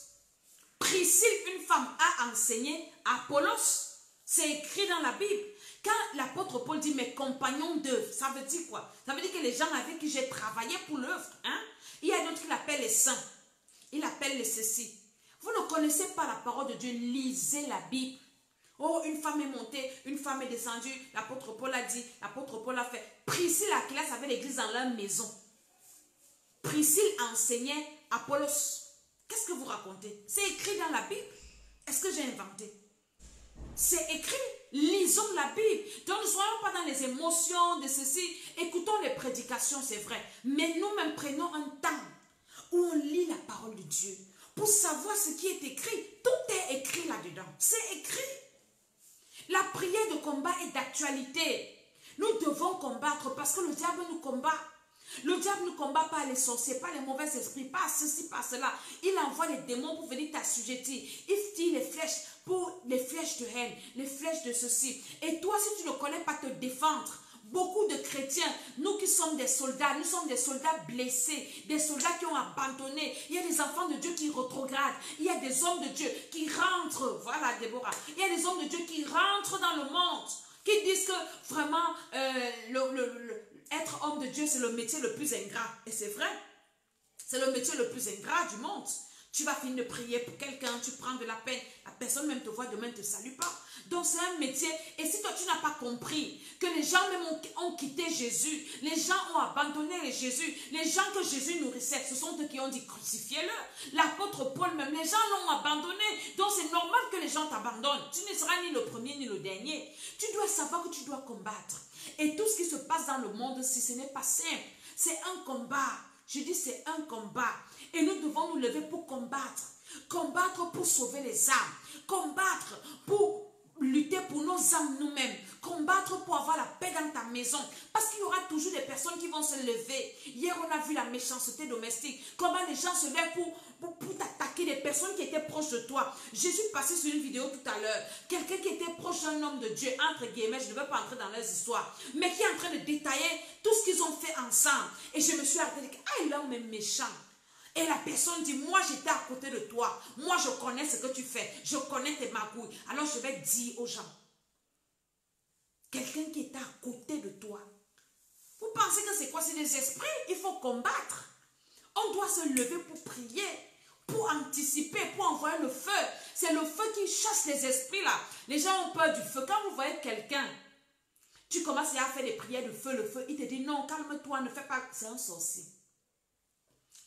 Priscille, une femme, a enseigné Apollos. C'est écrit dans la Bible. Quand l'apôtre Paul dit mes compagnons d'œuvre, ça veut dire quoi? Ça veut dire que les gens avec qui j'ai travaillé pour l'œuvre, hein? Il y a d'autres qui l'appellent les saints. Il appelle les ceci. Vous ne connaissez pas la parole de Dieu, lisez la Bible. Oh, une femme est montée, une femme est descendue. L'apôtre Paul a dit, l'apôtre Paul a fait. Priscille et Aquila avait l'église dans leur maison. Priscille enseignait Apollos. Qu'est-ce que vous racontez? C'est écrit dans la Bible. Est-ce que j'ai inventé? C'est écrit. Lisons la Bible. Donc ne soyons pas dans les émotions de ceci. Écoutons les prédications, c'est vrai. Mais nous-mêmes prenons un temps où on lit la parole de Dieu pour savoir ce qui est écrit. Tout est écrit là-dedans. C'est écrit. La prière de combat est d'actualité. Nous devons combattre parce que le diable nous combat. Le diable ne combat pas les sorciers, pas les mauvais esprits, pas ceci, pas cela. Il envoie les démons pour venir t'assujettir. Il tire les flèches pour les flèches de haine, les flèches de ceci. Et toi, si tu ne connais pas te défendre, beaucoup de chrétiens, nous qui sommes des soldats, nous sommes des soldats blessés, des soldats qui ont abandonné. Il y a des enfants de Dieu qui rétrogradent. Il y a des hommes de Dieu qui rentrent. Voilà, Déborah. Il y a des hommes de Dieu qui rentrent dans le monde, qui disent que vraiment, être homme de Dieu, c'est le métier le plus ingrat. Et c'est vrai. C'est le métier le plus ingrat du monde. Tu vas finir de prier pour quelqu'un, tu prends de la peine. La personne même te voit demain, ne te salue pas. Donc c'est un métier. Et si toi, tu n'as pas compris que les gens même ont quitté Jésus, les gens ont abandonné Jésus, les gens que Jésus nourrissait, ce sont eux qui ont dit crucifiez-le. L'apôtre Paul même, les gens l'ont abandonné. Donc c'est normal que les gens t'abandonnent. Tu ne seras ni le premier ni le dernier. Tu dois savoir que tu dois combattre. Et tout ce qui se passe dans le monde, si ce n'est pas simple, c'est un combat. Je dis c'est un combat. Et nous devons nous lever pour combattre. Combattre pour sauver les âmes. Combattre pour lutter pour nos âmes nous-mêmes. Combattre pour avoir la paix dans ta maison. Parce qu'il y aura toujours des personnes qui vont se lever. Hier, on a vu la méchanceté domestique. Comment les gens se lèvent pour t'attaquer, des personnes qui étaient proches de toi. Jésus passait sur une vidéo tout à l'heure. Quelqu'un qui était proche d'un homme de Dieu, entre guillemets, je ne veux pas entrer dans leurs histoires, mais qui est en train de détailler tout ce qu'ils ont fait ensemble. Et je me suis arrêtée et dit, ah, l'homme est méchant. Et la personne dit, moi j'étais à côté de toi. Moi je connais ce que tu fais. Je connais tes magouilles. Alors je vais dire aux gens. Quelqu'un qui est à côté de toi. Vous pensez que c'est quoi? C'est des esprits. Il faut combattre. On doit se lever pour prier. Pour anticiper, pour envoyer le feu. C'est le feu qui chasse les esprits là. Les gens ont peur du feu. Quand vous voyez quelqu'un, tu commences à faire des prières de feu, le feu, il te dit non, calme-toi, ne fais pas. C'est un sorcier.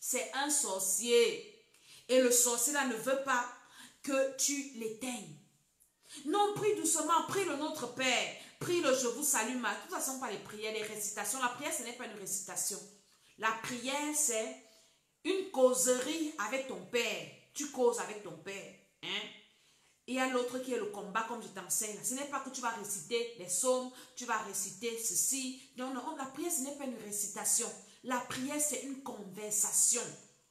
C'est un sorcier. Et le sorcier là ne veut pas que tu l'éteignes. Non, prie doucement, prie le Notre Père. Prie le Je vous salue, ma. De toute façon, pas les prières, les récitations. La prière, ce n'est pas une récitation. La prière, c'est une causerie avec ton Père. Tu causes avec ton Père. Hein? Il y a l'autre qui est le combat, comme je t'enseigne. Ce n'est pas que tu vas réciter les psaumes, tu vas réciter ceci. Non, non, la prière, ce n'est pas une récitation. La prière, c'est une conversation.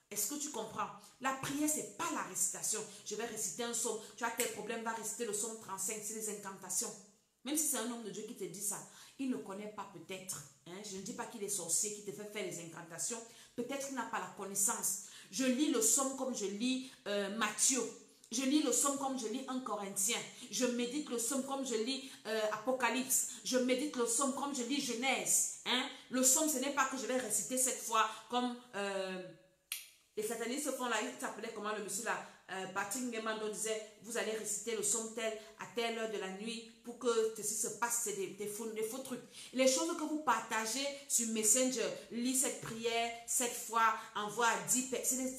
Est-ce que tu comprends? La prière, ce n'est pas la récitation. Je vais réciter un psaume. Tu as tel problème, va réciter le psaume 35. C'est des incantations. Même si c'est un homme de Dieu qui te dit ça, il ne connaît pas peut-être. Hein? Je ne dis pas qu'il est sorcier, qui te fait faire les incantations. Peut-être qu'il n'a pas la connaissance. Je lis le psaume comme je lis Matthieu. Je lis le psaume comme je lis 1 Corinthien. Je médite le psaume comme je lis Apocalypse. Je médite le psaume comme je lis Genèse. Hein? Le psaume, ce n'est pas que je vais réciter cette fois comme les satanistes font là. Il s'appelait comment le monsieur là? Patrick Ngemando disait, vous allez réciter le psaume tel à telle heure de la nuit pour que ceci se passe. C'est des faux trucs. Les choses que vous partagez sur Messenger, lis cette prière, cette fois, envoie à 10 personnes.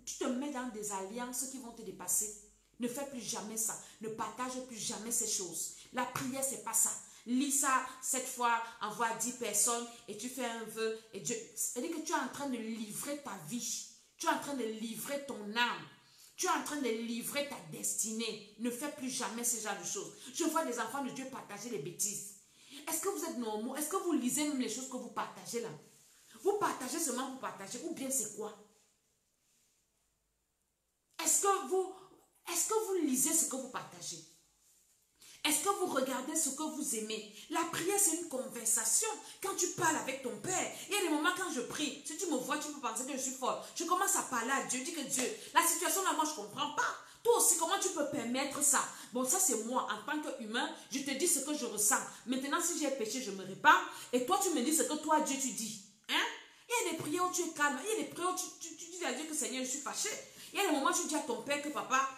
Tu te mets dans des alliances qui vont te dépasser. Ne fais plus jamais ça. Ne partage plus jamais ces choses. La prière, c'est pas ça. Lis ça cette fois, envoie à 10 personnes et tu fais un vœu. Et Dieu, c'est-à-dire que tu es en train de livrer ta vie. Tu es en train de livrer ton âme. Tu es en train de livrer ta destinée. Ne fais plus jamais ce genre de choses. Je vois des enfants de Dieu partager des bêtises. Est-ce que vous êtes normaux? Est-ce que vous lisez même les choses que vous partagez là? Vous partagez seulement pour partager ou bien c'est quoi? Est-ce que vous lisez ce que vous partagez? Est-ce que vous regardez ce que vous aimez? La prière, c'est une conversation. Quand tu parles avec ton Père, il y a des moments quand je prie, si tu me vois, tu peux penser que je suis folle. Je commence à parler à Dieu, je dis que Dieu, la situation là, moi, je ne comprends pas. Toi aussi, comment tu peux permettre ça? Bon, ça c'est moi, en tant qu'humain, je te dis ce que je ressens. Maintenant, si j'ai péché, je me répare. Et toi, tu me dis ce que toi, Dieu, tu dis. Hein? Il y a des prières où tu es calme. Il y a des prières où tu dis à Dieu que Seigneur, je suis fâché. Il y a des moments où tu dis à ton père que papa,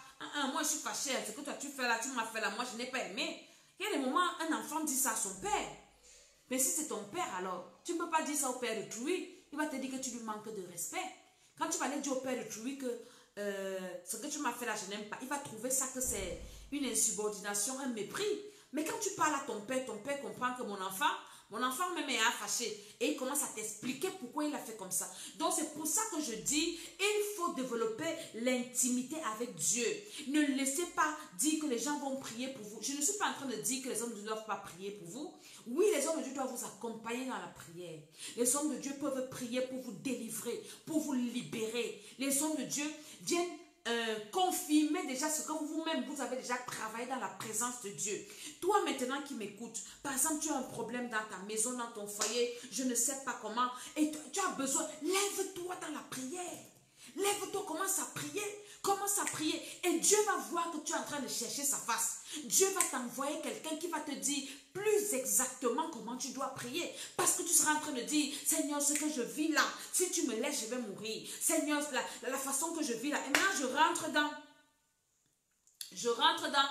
moi je suis fâché. Ce que toi tu fais là, tu m'as fait là, moi je n'ai pas aimé. Il y a des moments où un enfant dit ça à son père. Mais si c'est ton père alors, tu ne peux pas dire ça au père d'autrui. Il va te dire que tu lui manques de respect. Quand tu vas aller dire au père d'autrui que ce que tu m'as fait là, je n'aime pas, il va trouver ça que c'est une insubordination, un mépris. Mais quand tu parles à ton père comprend que mon enfant même est fâché. Et il commence à t'expliquer pourquoi il a fait comme ça. Donc c'est pour ça que je dis, il faut développer l'intimité avec Dieu. Ne laissez pas dire que les gens vont prier pour vous. Je ne suis pas en train de dire que les hommes de Dieu ne doivent pas prier pour vous. Oui, les hommes de Dieu doivent vous accompagner dans la prière. Les hommes de Dieu peuvent prier pour vous délivrer, pour vous libérer. Les hommes de Dieu viennent confirmer déjà ce que vous-même vous avez déjà travaillé dans la présence de Dieu. Toi maintenant qui m'écoutes, par exemple tu as un problème dans ta maison, dans ton foyer, je ne sais pas comment, et tu as besoin, lève-toi dans la prière. Lève-toi, commence à prier, et Dieu va voir que tu es en train de chercher sa face. Dieu va t'envoyer quelqu'un qui va te dire plus exactement comment tu dois prier, parce que tu seras en train de dire, Seigneur, ce que je vis là, si tu me laisses, je vais mourir. Seigneur, la façon que je vis là, et maintenant je rentre dans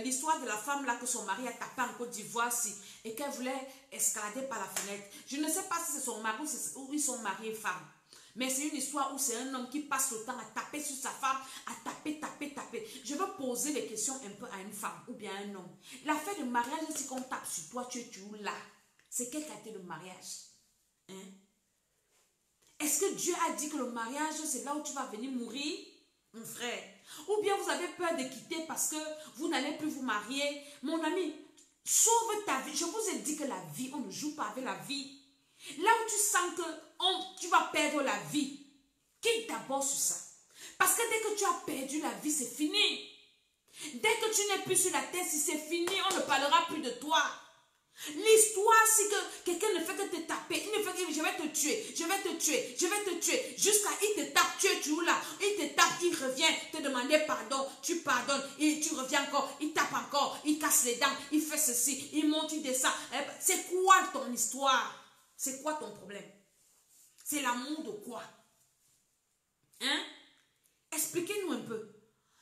l'histoire de la femme là que son mari a tapé en Côte d'Ivoire et qu'elle voulait escalader par la fenêtre. Je ne sais pas si c'est son mari ou ils sont mariés femmes. Mais c'est une histoire où c'est un homme qui passe le temps à taper sur sa femme, à taper. Je veux poser des questions un peu à une femme ou bien à un homme. La fête de mariage, si on tape sur toi, tu es toujours là. C'est quelle qualité de mariage? Hein? Est-ce que Dieu a dit que le mariage, c'est là où tu vas venir mourir, mon frère? Ou bien vous avez peur de quitter parce que vous n'allez plus vous marier? Mon ami, sauve ta vie. Je vous ai dit que la vie, on ne joue pas avec la vie. Là où tu sens que tu vas perdre la vie, quitte d'abord sur ça. Parce que dès que tu as perdu la vie, c'est fini. Dès que tu n'es plus sur la terre, si c'est fini, on ne parlera plus de toi. L'histoire, c'est que quelqu'un ne fait que te taper. Il ne fait que je vais te tuer. Jusqu'à il te tape, tu es toujours là. Il te tape, il revient te demander pardon. Tu pardonnes, et tu reviens encore. Il tape encore, il casse les dents, il fait ceci, il monte, il descend. C'est quoi ton histoire? C'est quoi ton problème? C'est l'amour de quoi? Hein? Expliquez-nous un peu.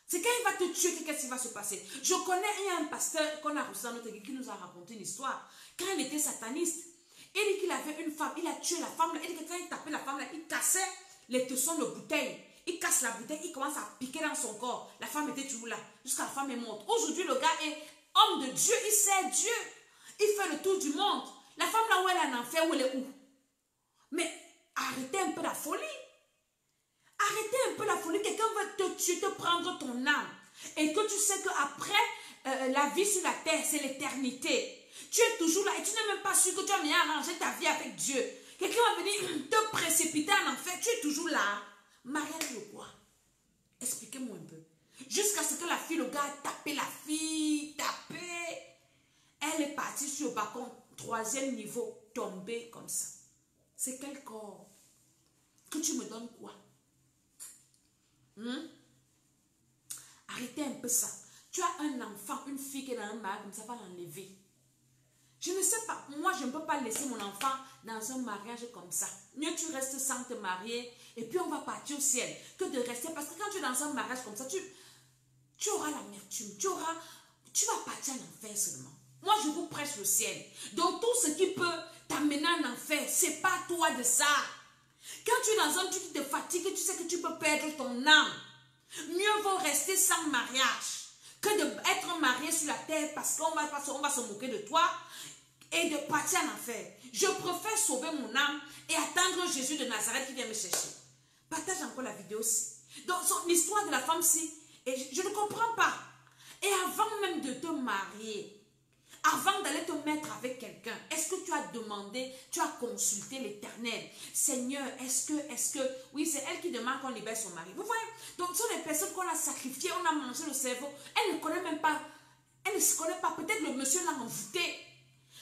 C'est quand il va te tuer, qu'est-ce qui va se passer? Je connais, il y a un pasteur qu'on a reçu dans notre église qui nous a raconté une histoire. Quand il était sataniste, il dit qu'il avait une femme, il a tué la femme, il dit que quand il tapait la femme, il cassait les tessons de bouteille. Il casse la bouteille, il commence à piquer dans son corps. La femme était toujours là, jusqu'à la femme est morte. Aujourd'hui, le gars est homme de Dieu, il sert Dieu. Il fait le tour du monde. La femme là où elle est en enfer, où elle est où? Mais arrêtez un peu la folie. Arrêtez un peu la folie. Quelqu'un veut te tuer, te prendre ton âme. Et que tu sais qu'après la vie sur la terre, c'est l'éternité. Tu es toujours là et tu n'es même pas sûr que tu as bien arrangé ta vie avec Dieu. Quelqu'un va venir te précipiter en enfer. Tu es toujours là. Mariage de quoi? Expliquez-moi un peu. Jusqu'à ce que la fille, le gars a tapé la fille, tapé. Elle est partie sur le balcon, 3e niveau, tombée comme ça. C'est quel corps? Que tu me donnes quoi? Arrêtez un peu ça. Tu as un enfant, une fille qui est dans un mariage comme ça, va l'enlever. Je ne sais pas, moi je ne peux pas laisser mon enfant dans un mariage comme ça. Mieux tu restes sans te marier et puis on va partir au ciel que de rester. Parce que quand tu es dans un mariage comme ça, tu auras l'amertume, tu vas partir en enfer seulement. Moi je vous prêche le ciel. Donc tout ce qui peut t'amener en enfer, c'est pas toi de ça. Quand tu es dans un truc qui te fatigue, tu sais que tu peux perdre ton âme. Mieux vaut rester sans mariage que d'être marié sur la terre parce qu'on va se moquer de toi et de partir en enfer. Je préfère sauver mon âme et attendre Jésus de Nazareth qui vient me chercher. Partage encore la vidéo aussi. Donc l'histoire de la femme-ci, je ne comprends pas. Et avant même de te marier, avant d'aller te mettre avec quelqu'un, est-ce que tu as demandé, tu as consulté l'Éternel? Seigneur, est-ce que, oui, c'est elle qui demande qu'on libère son mari. Vous voyez? Donc, ce sont les personnes qu'on a sacrifiées, on a mangé le cerveau. Elle ne connaît même pas, elle ne se connaît pas. Peut-être le monsieur l'a envoûté.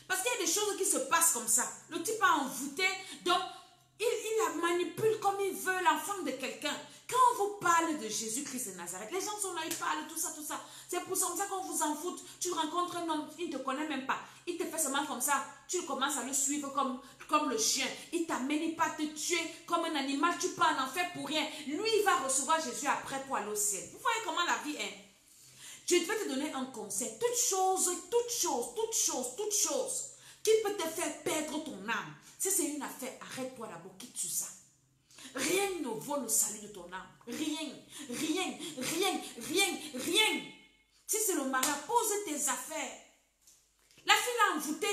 Parce qu'il y a des choses qui se passent comme ça. Le type a envoûté, donc, il la manipule comme il veut, l'enfant de quelqu'un. Quand on vous parle de Jésus-Christ de Nazareth, les gens sont là, ils parlent, tout ça, tout ça. C'est pour ça qu'on vous en fout. Tu rencontres un homme, il ne te connaît même pas. Il te fait seulement comme ça. Tu commences à le suivre comme le chien. Il t'amène, il va te tuer comme un animal. Tu pars en enfer pour rien. Lui, il va recevoir Jésus après pour aller au ciel. Vous voyez comment la vie est. Je vais te donner un conseil. Toute chose qui peut te faire perdre ton âme. Si c'est une affaire, arrête-toi d'abord, quitte sur ça. Rien ne vaut le salut de ton âme. Rien. Si c'est le mariage, pose tes affaires. La fille l'a envoûté.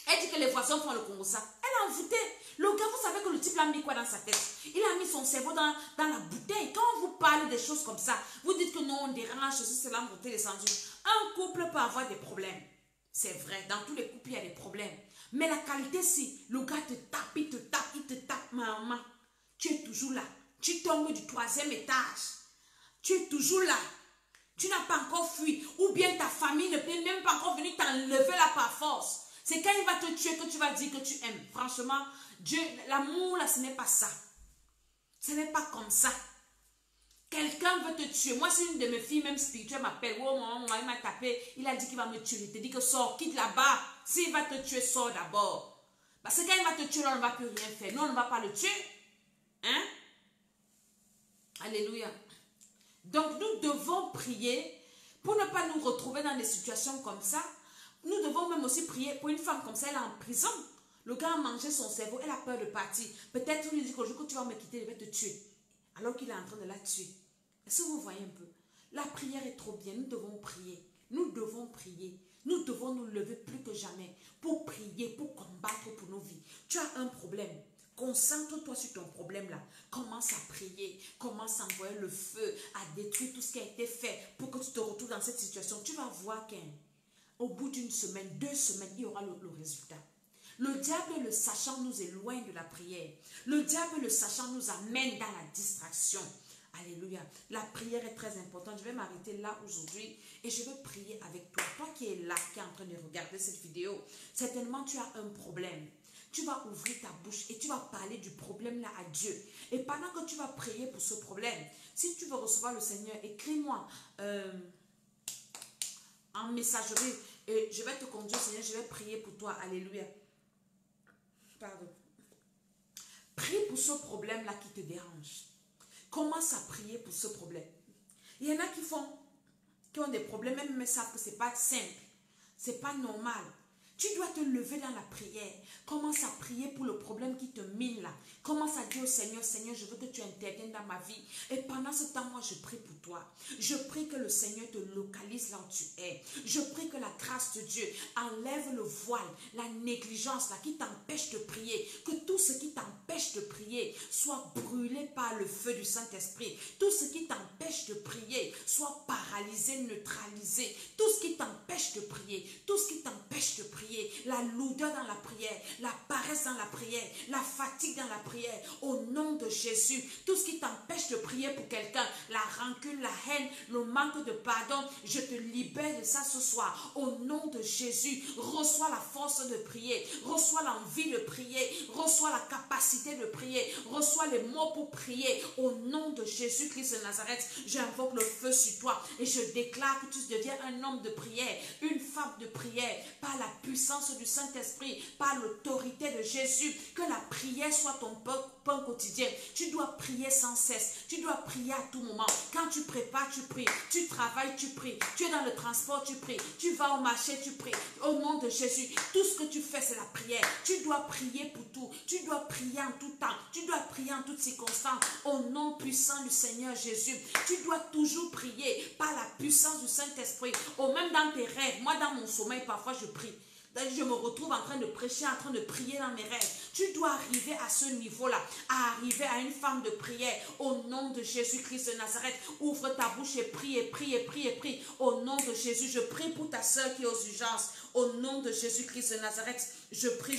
Elle dit que les voisins font le Congo ça. Elle a envoûté. Le gars, vous savez que le type l'a mis quoi dans sa tête? Il a mis son cerveau dans la bouteille. Quand on vous parle des choses comme ça, vous dites que non, on dérange, ceci, cela, on est descendu. Un couple peut avoir des problèmes. C'est vrai, dans tous les couples, il y a des problèmes. Mais la qualité, si le gars te tape, il te tape, maman. Tu es toujours là. Tu tombes du 3e étage. Tu es toujours là. Tu n'as pas encore fui. Ou bien ta famille ne peut même pas encore venir t'enlever là par force. C'est quand il va te tuer que tu vas dire que tu aimes. Franchement, Dieu, l'amour là, ce n'est pas ça. Ce n'est pas comme ça. Quelqu'un veut te tuer. Moi, si une de mes filles, même spirituelle, m'appelle, oh, maman, il m'a tapé, il a dit qu'il va me tuer. Il te dit que sors, quitte là-bas. S'il va te tuer, sors d'abord. Parce que quand il va te tuer, là, on ne va plus rien faire. Nous, on ne va pas le tuer. Hein? Alléluia. Donc, nous devons prier pour ne pas nous retrouver dans des situations comme ça. Nous devons même aussi prier pour une femme comme ça, elle est en prison. Le gars a mangé son cerveau, elle a peur de partir. Peut-être lui dit qu'au jour que tu vas me quitter, je vais te tuer. Alors qu'il est en train de la tuer. Est-ce que vous voyez un peu? La prière est trop bien, nous devons prier. Nous devons prier. Nous devons nous lever plus que jamais pour prier, pour combattre pour nos vies. Tu as un problème. Concentre-toi sur ton problème là. Commence à prier. Commence à envoyer le feu, à détruire tout ce qui a été fait pour que tu te retrouves dans cette situation. Tu vas voir qu'au bout d'une semaine, 2 semaines, il y aura le résultat. Le diable, le sachant, nous éloigne de la prière. Le diable, le sachant, nous amène dans la distraction. Alléluia. La prière est très importante. Je vais m'arrêter là aujourd'hui et je vais prier avec toi. Toi qui es là, qui est en train de regarder cette vidéo, certainement tu as un problème. Tu vas ouvrir ta bouche et tu vas parler du problème là à Dieu. Et pendant que tu vas prier pour ce problème, si tu veux recevoir le Seigneur, écris-moi en messagerie et je vais te conduire, Seigneur, je vais prier pour toi. Alléluia. Pardon. Prie pour ce problème là qui te dérange. Commence à prier pour ce problème. Il y en a qui ont des problèmes, même mais savent que ce n'est pas simple. Ce n'est pas normal. Tu dois te lever dans la prière. Commence à prier pour le problème qui te mine là. Commence à dire au Seigneur, Seigneur, je veux que tu interviennes dans ma vie. Et pendant ce temps, moi, je prie pour toi. Je prie que le Seigneur te localise là où tu es. Je prie que la grâce de Dieu enlève le voile, la négligence là qui t'empêche de prier. Que tout ce qui t'empêche de prier soit brûlé par le feu du Saint-Esprit. Tout ce qui t'empêche de prier soit paralysé, neutralisé. Tout ce qui t'empêche de prier, tout ce qui t'empêche de prier, la lourdeur dans la prière, la paresse dans la prière, la fatigue dans la prière, au nom de Jésus, tout ce qui t'empêche de prier pour quelqu'un, la rancune, la haine, le manque de pardon, je te libère de ça ce soir, au nom de Jésus. Reçois la force de prier, reçois l'envie de prier, reçois la capacité de prier, reçois les mots pour prier, au nom de Jésus-Christ de Nazareth. J'invoque le feu sur toi et je déclare que tu deviens un homme de prière, une femme de prière, par la puissance du Saint-Esprit, par l'autorité de Jésus, que la prière soit ton pain quotidien. Tu dois prier sans cesse, tu dois prier à tout moment. Quand tu prépares, tu pries, tu travailles, tu pries, tu es dans le transport, tu pries, tu vas au marché, tu pries. Au nom de Jésus, tout ce que tu fais, c'est la prière. Tu dois prier pour tout, tu dois prier en tout temps, tu dois prier en toutes circonstances, au nom puissant du Seigneur Jésus. Tu dois toujours prier par la puissance du Saint-Esprit, ou même dans tes rêves. Moi, dans mon sommeil, parfois, je prie. Je me retrouve en train de prêcher, en train de prier dans mes rêves. Tu dois arriver à ce niveau-là, à arriver à une femme de prière. Au nom de Jésus-Christ de Nazareth, ouvre ta bouche et prie, et prie, et prie, et prie. Au nom de Jésus, je prie pour ta soeur qui est aux urgences. Au nom de Jésus-Christ de Nazareth, je prie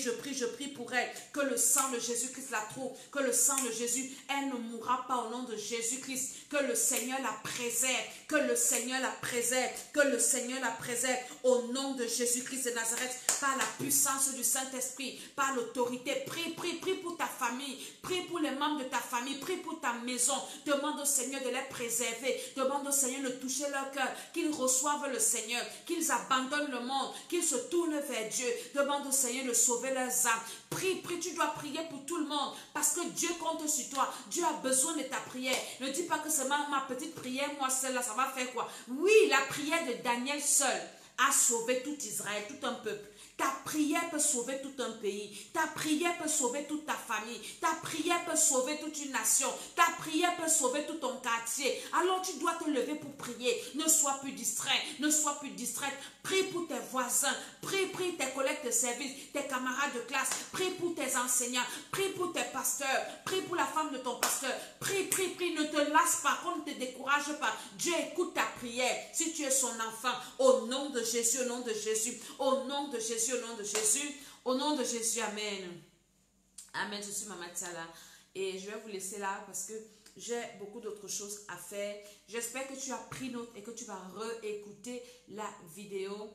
pour elle. Que le sang de Jésus-Christ la trouve. Que le sang de Jésus, elle ne mourra pas au nom de Jésus-Christ. Que le Seigneur la préserve. Que le Seigneur la préserve. Que le Seigneur la préserve. Au nom de Jésus-Christ de Nazareth, par la puissance du Saint-Esprit, par l'autorité. Prie pour ta famille. Prie pour les membres de ta famille. Prie pour ta maison. Demande au Seigneur de les préserver. Demande au Seigneur de toucher leur cœur. Qu'ils reçoivent le Seigneur. Qu'ils abandonnent le monde. Qu'ils se tournent vers Dieu. Demande au Seigneur de sauver leurs âmes. Prie, tu dois prier pour tout le monde. Parce que Dieu compte sur toi. Dieu a besoin de ta prière. Ne dis pas que c'est ma petite prière, moi seule, là, ça va faire quoi? Oui, la prière de Daniel seul a sauvé tout Israël, tout un peuple. Ta prière peut sauver tout un pays. Ta prière peut sauver toute ta famille. Ta prière peut sauver toute une nation. Ta prière peut sauver tout ton quartier. Alors tu dois te lever pour prier. Ne sois plus distrait. Ne sois plus distraite. Prie pour tes voisins. Prie tes collègues de service, tes camarades de classe. Prie pour tes enseignants. Prie pour tes pasteurs. Prie pour la femme de ton pasteur. Prie. Ne te lasse pas. Qu'on ne te décourage pas. Dieu écoute ta prière. Si tu es son enfant, au nom de Jésus, au nom de Jésus, au nom de Jésus, au nom de Jésus, au nom de Jésus, amen. Amen, je suis Maman Tsala et je vais vous laisser là parce que j'ai beaucoup d'autres choses à faire. J'espère que tu as pris note et que tu vas réécouter la vidéo.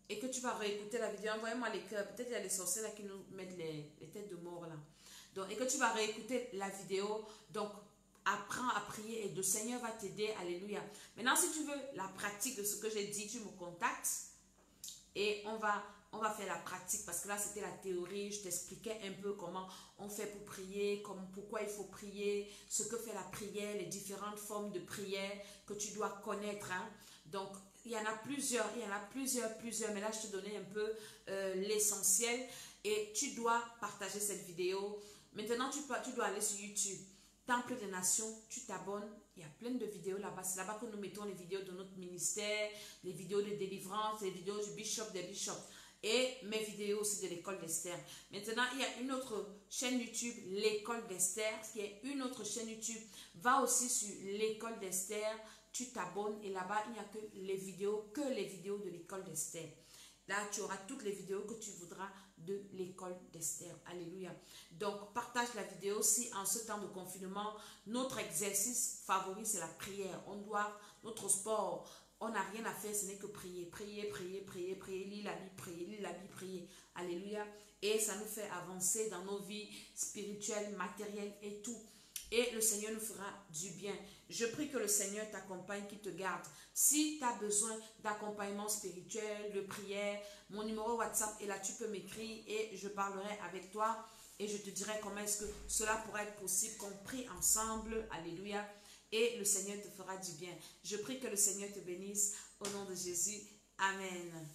Envoyez-moi les cœurs. Peut-être il y a les sorciers là qui nous mettent les têtes de mort là. Donc, et que tu vas réécouter la vidéo. Donc, apprends à prier et le Seigneur va t'aider. Alléluia. Maintenant, si tu veux la pratique de ce que j'ai dit, tu me contactes et on va faire la pratique parce que là, c'était la théorie. Je t'expliquais un peu comment on fait pour prier, pourquoi il faut prier, ce que fait la prière, les différentes formes de prière que tu dois connaître. Hein. Donc, il y en a plusieurs, mais là, je te donnais un peu l'essentiel et tu dois partager cette vidéo. Maintenant, tu dois aller sur YouTube. Temple des Nations, tu t'abonnes, il y a plein de vidéos là-bas. C'est là-bas que nous mettons les vidéos de notre ministère, les vidéos de délivrance, les vidéos du bishop, des bishops et mes vidéos aussi de l'école d'Esther. Maintenant, il y a une autre chaîne YouTube, l'école d'Esther, qui est une autre chaîne YouTube. Va aussi sur l'école d'Esther, tu t'abonnes et là-bas, il n'y a que les vidéos de l'école d'Esther. Là, tu auras toutes les vidéos que tu voudras de l'école d'Esther. Alléluia. Donc, partage la vidéo si en ce temps de confinement, notre exercice favori, c'est la prière. Notre sport, on n'a rien à faire, ce n'est que prier. Prier, lire la Bible, prier. Alléluia. Et ça nous fait avancer dans nos vies spirituelles, matérielles et tout. Et le Seigneur nous fera du bien. Je prie que le Seigneur t'accompagne, qu'il te garde. Si tu as besoin d'accompagnement spirituel, de prière, mon numéro WhatsApp est là, tu peux m'écrire et je parlerai avec toi et je te dirai comment est-ce que cela pourrait être possible, qu'on prie ensemble. Alléluia. Et le Seigneur te fera du bien. Je prie que le Seigneur te bénisse au nom de Jésus. Amen.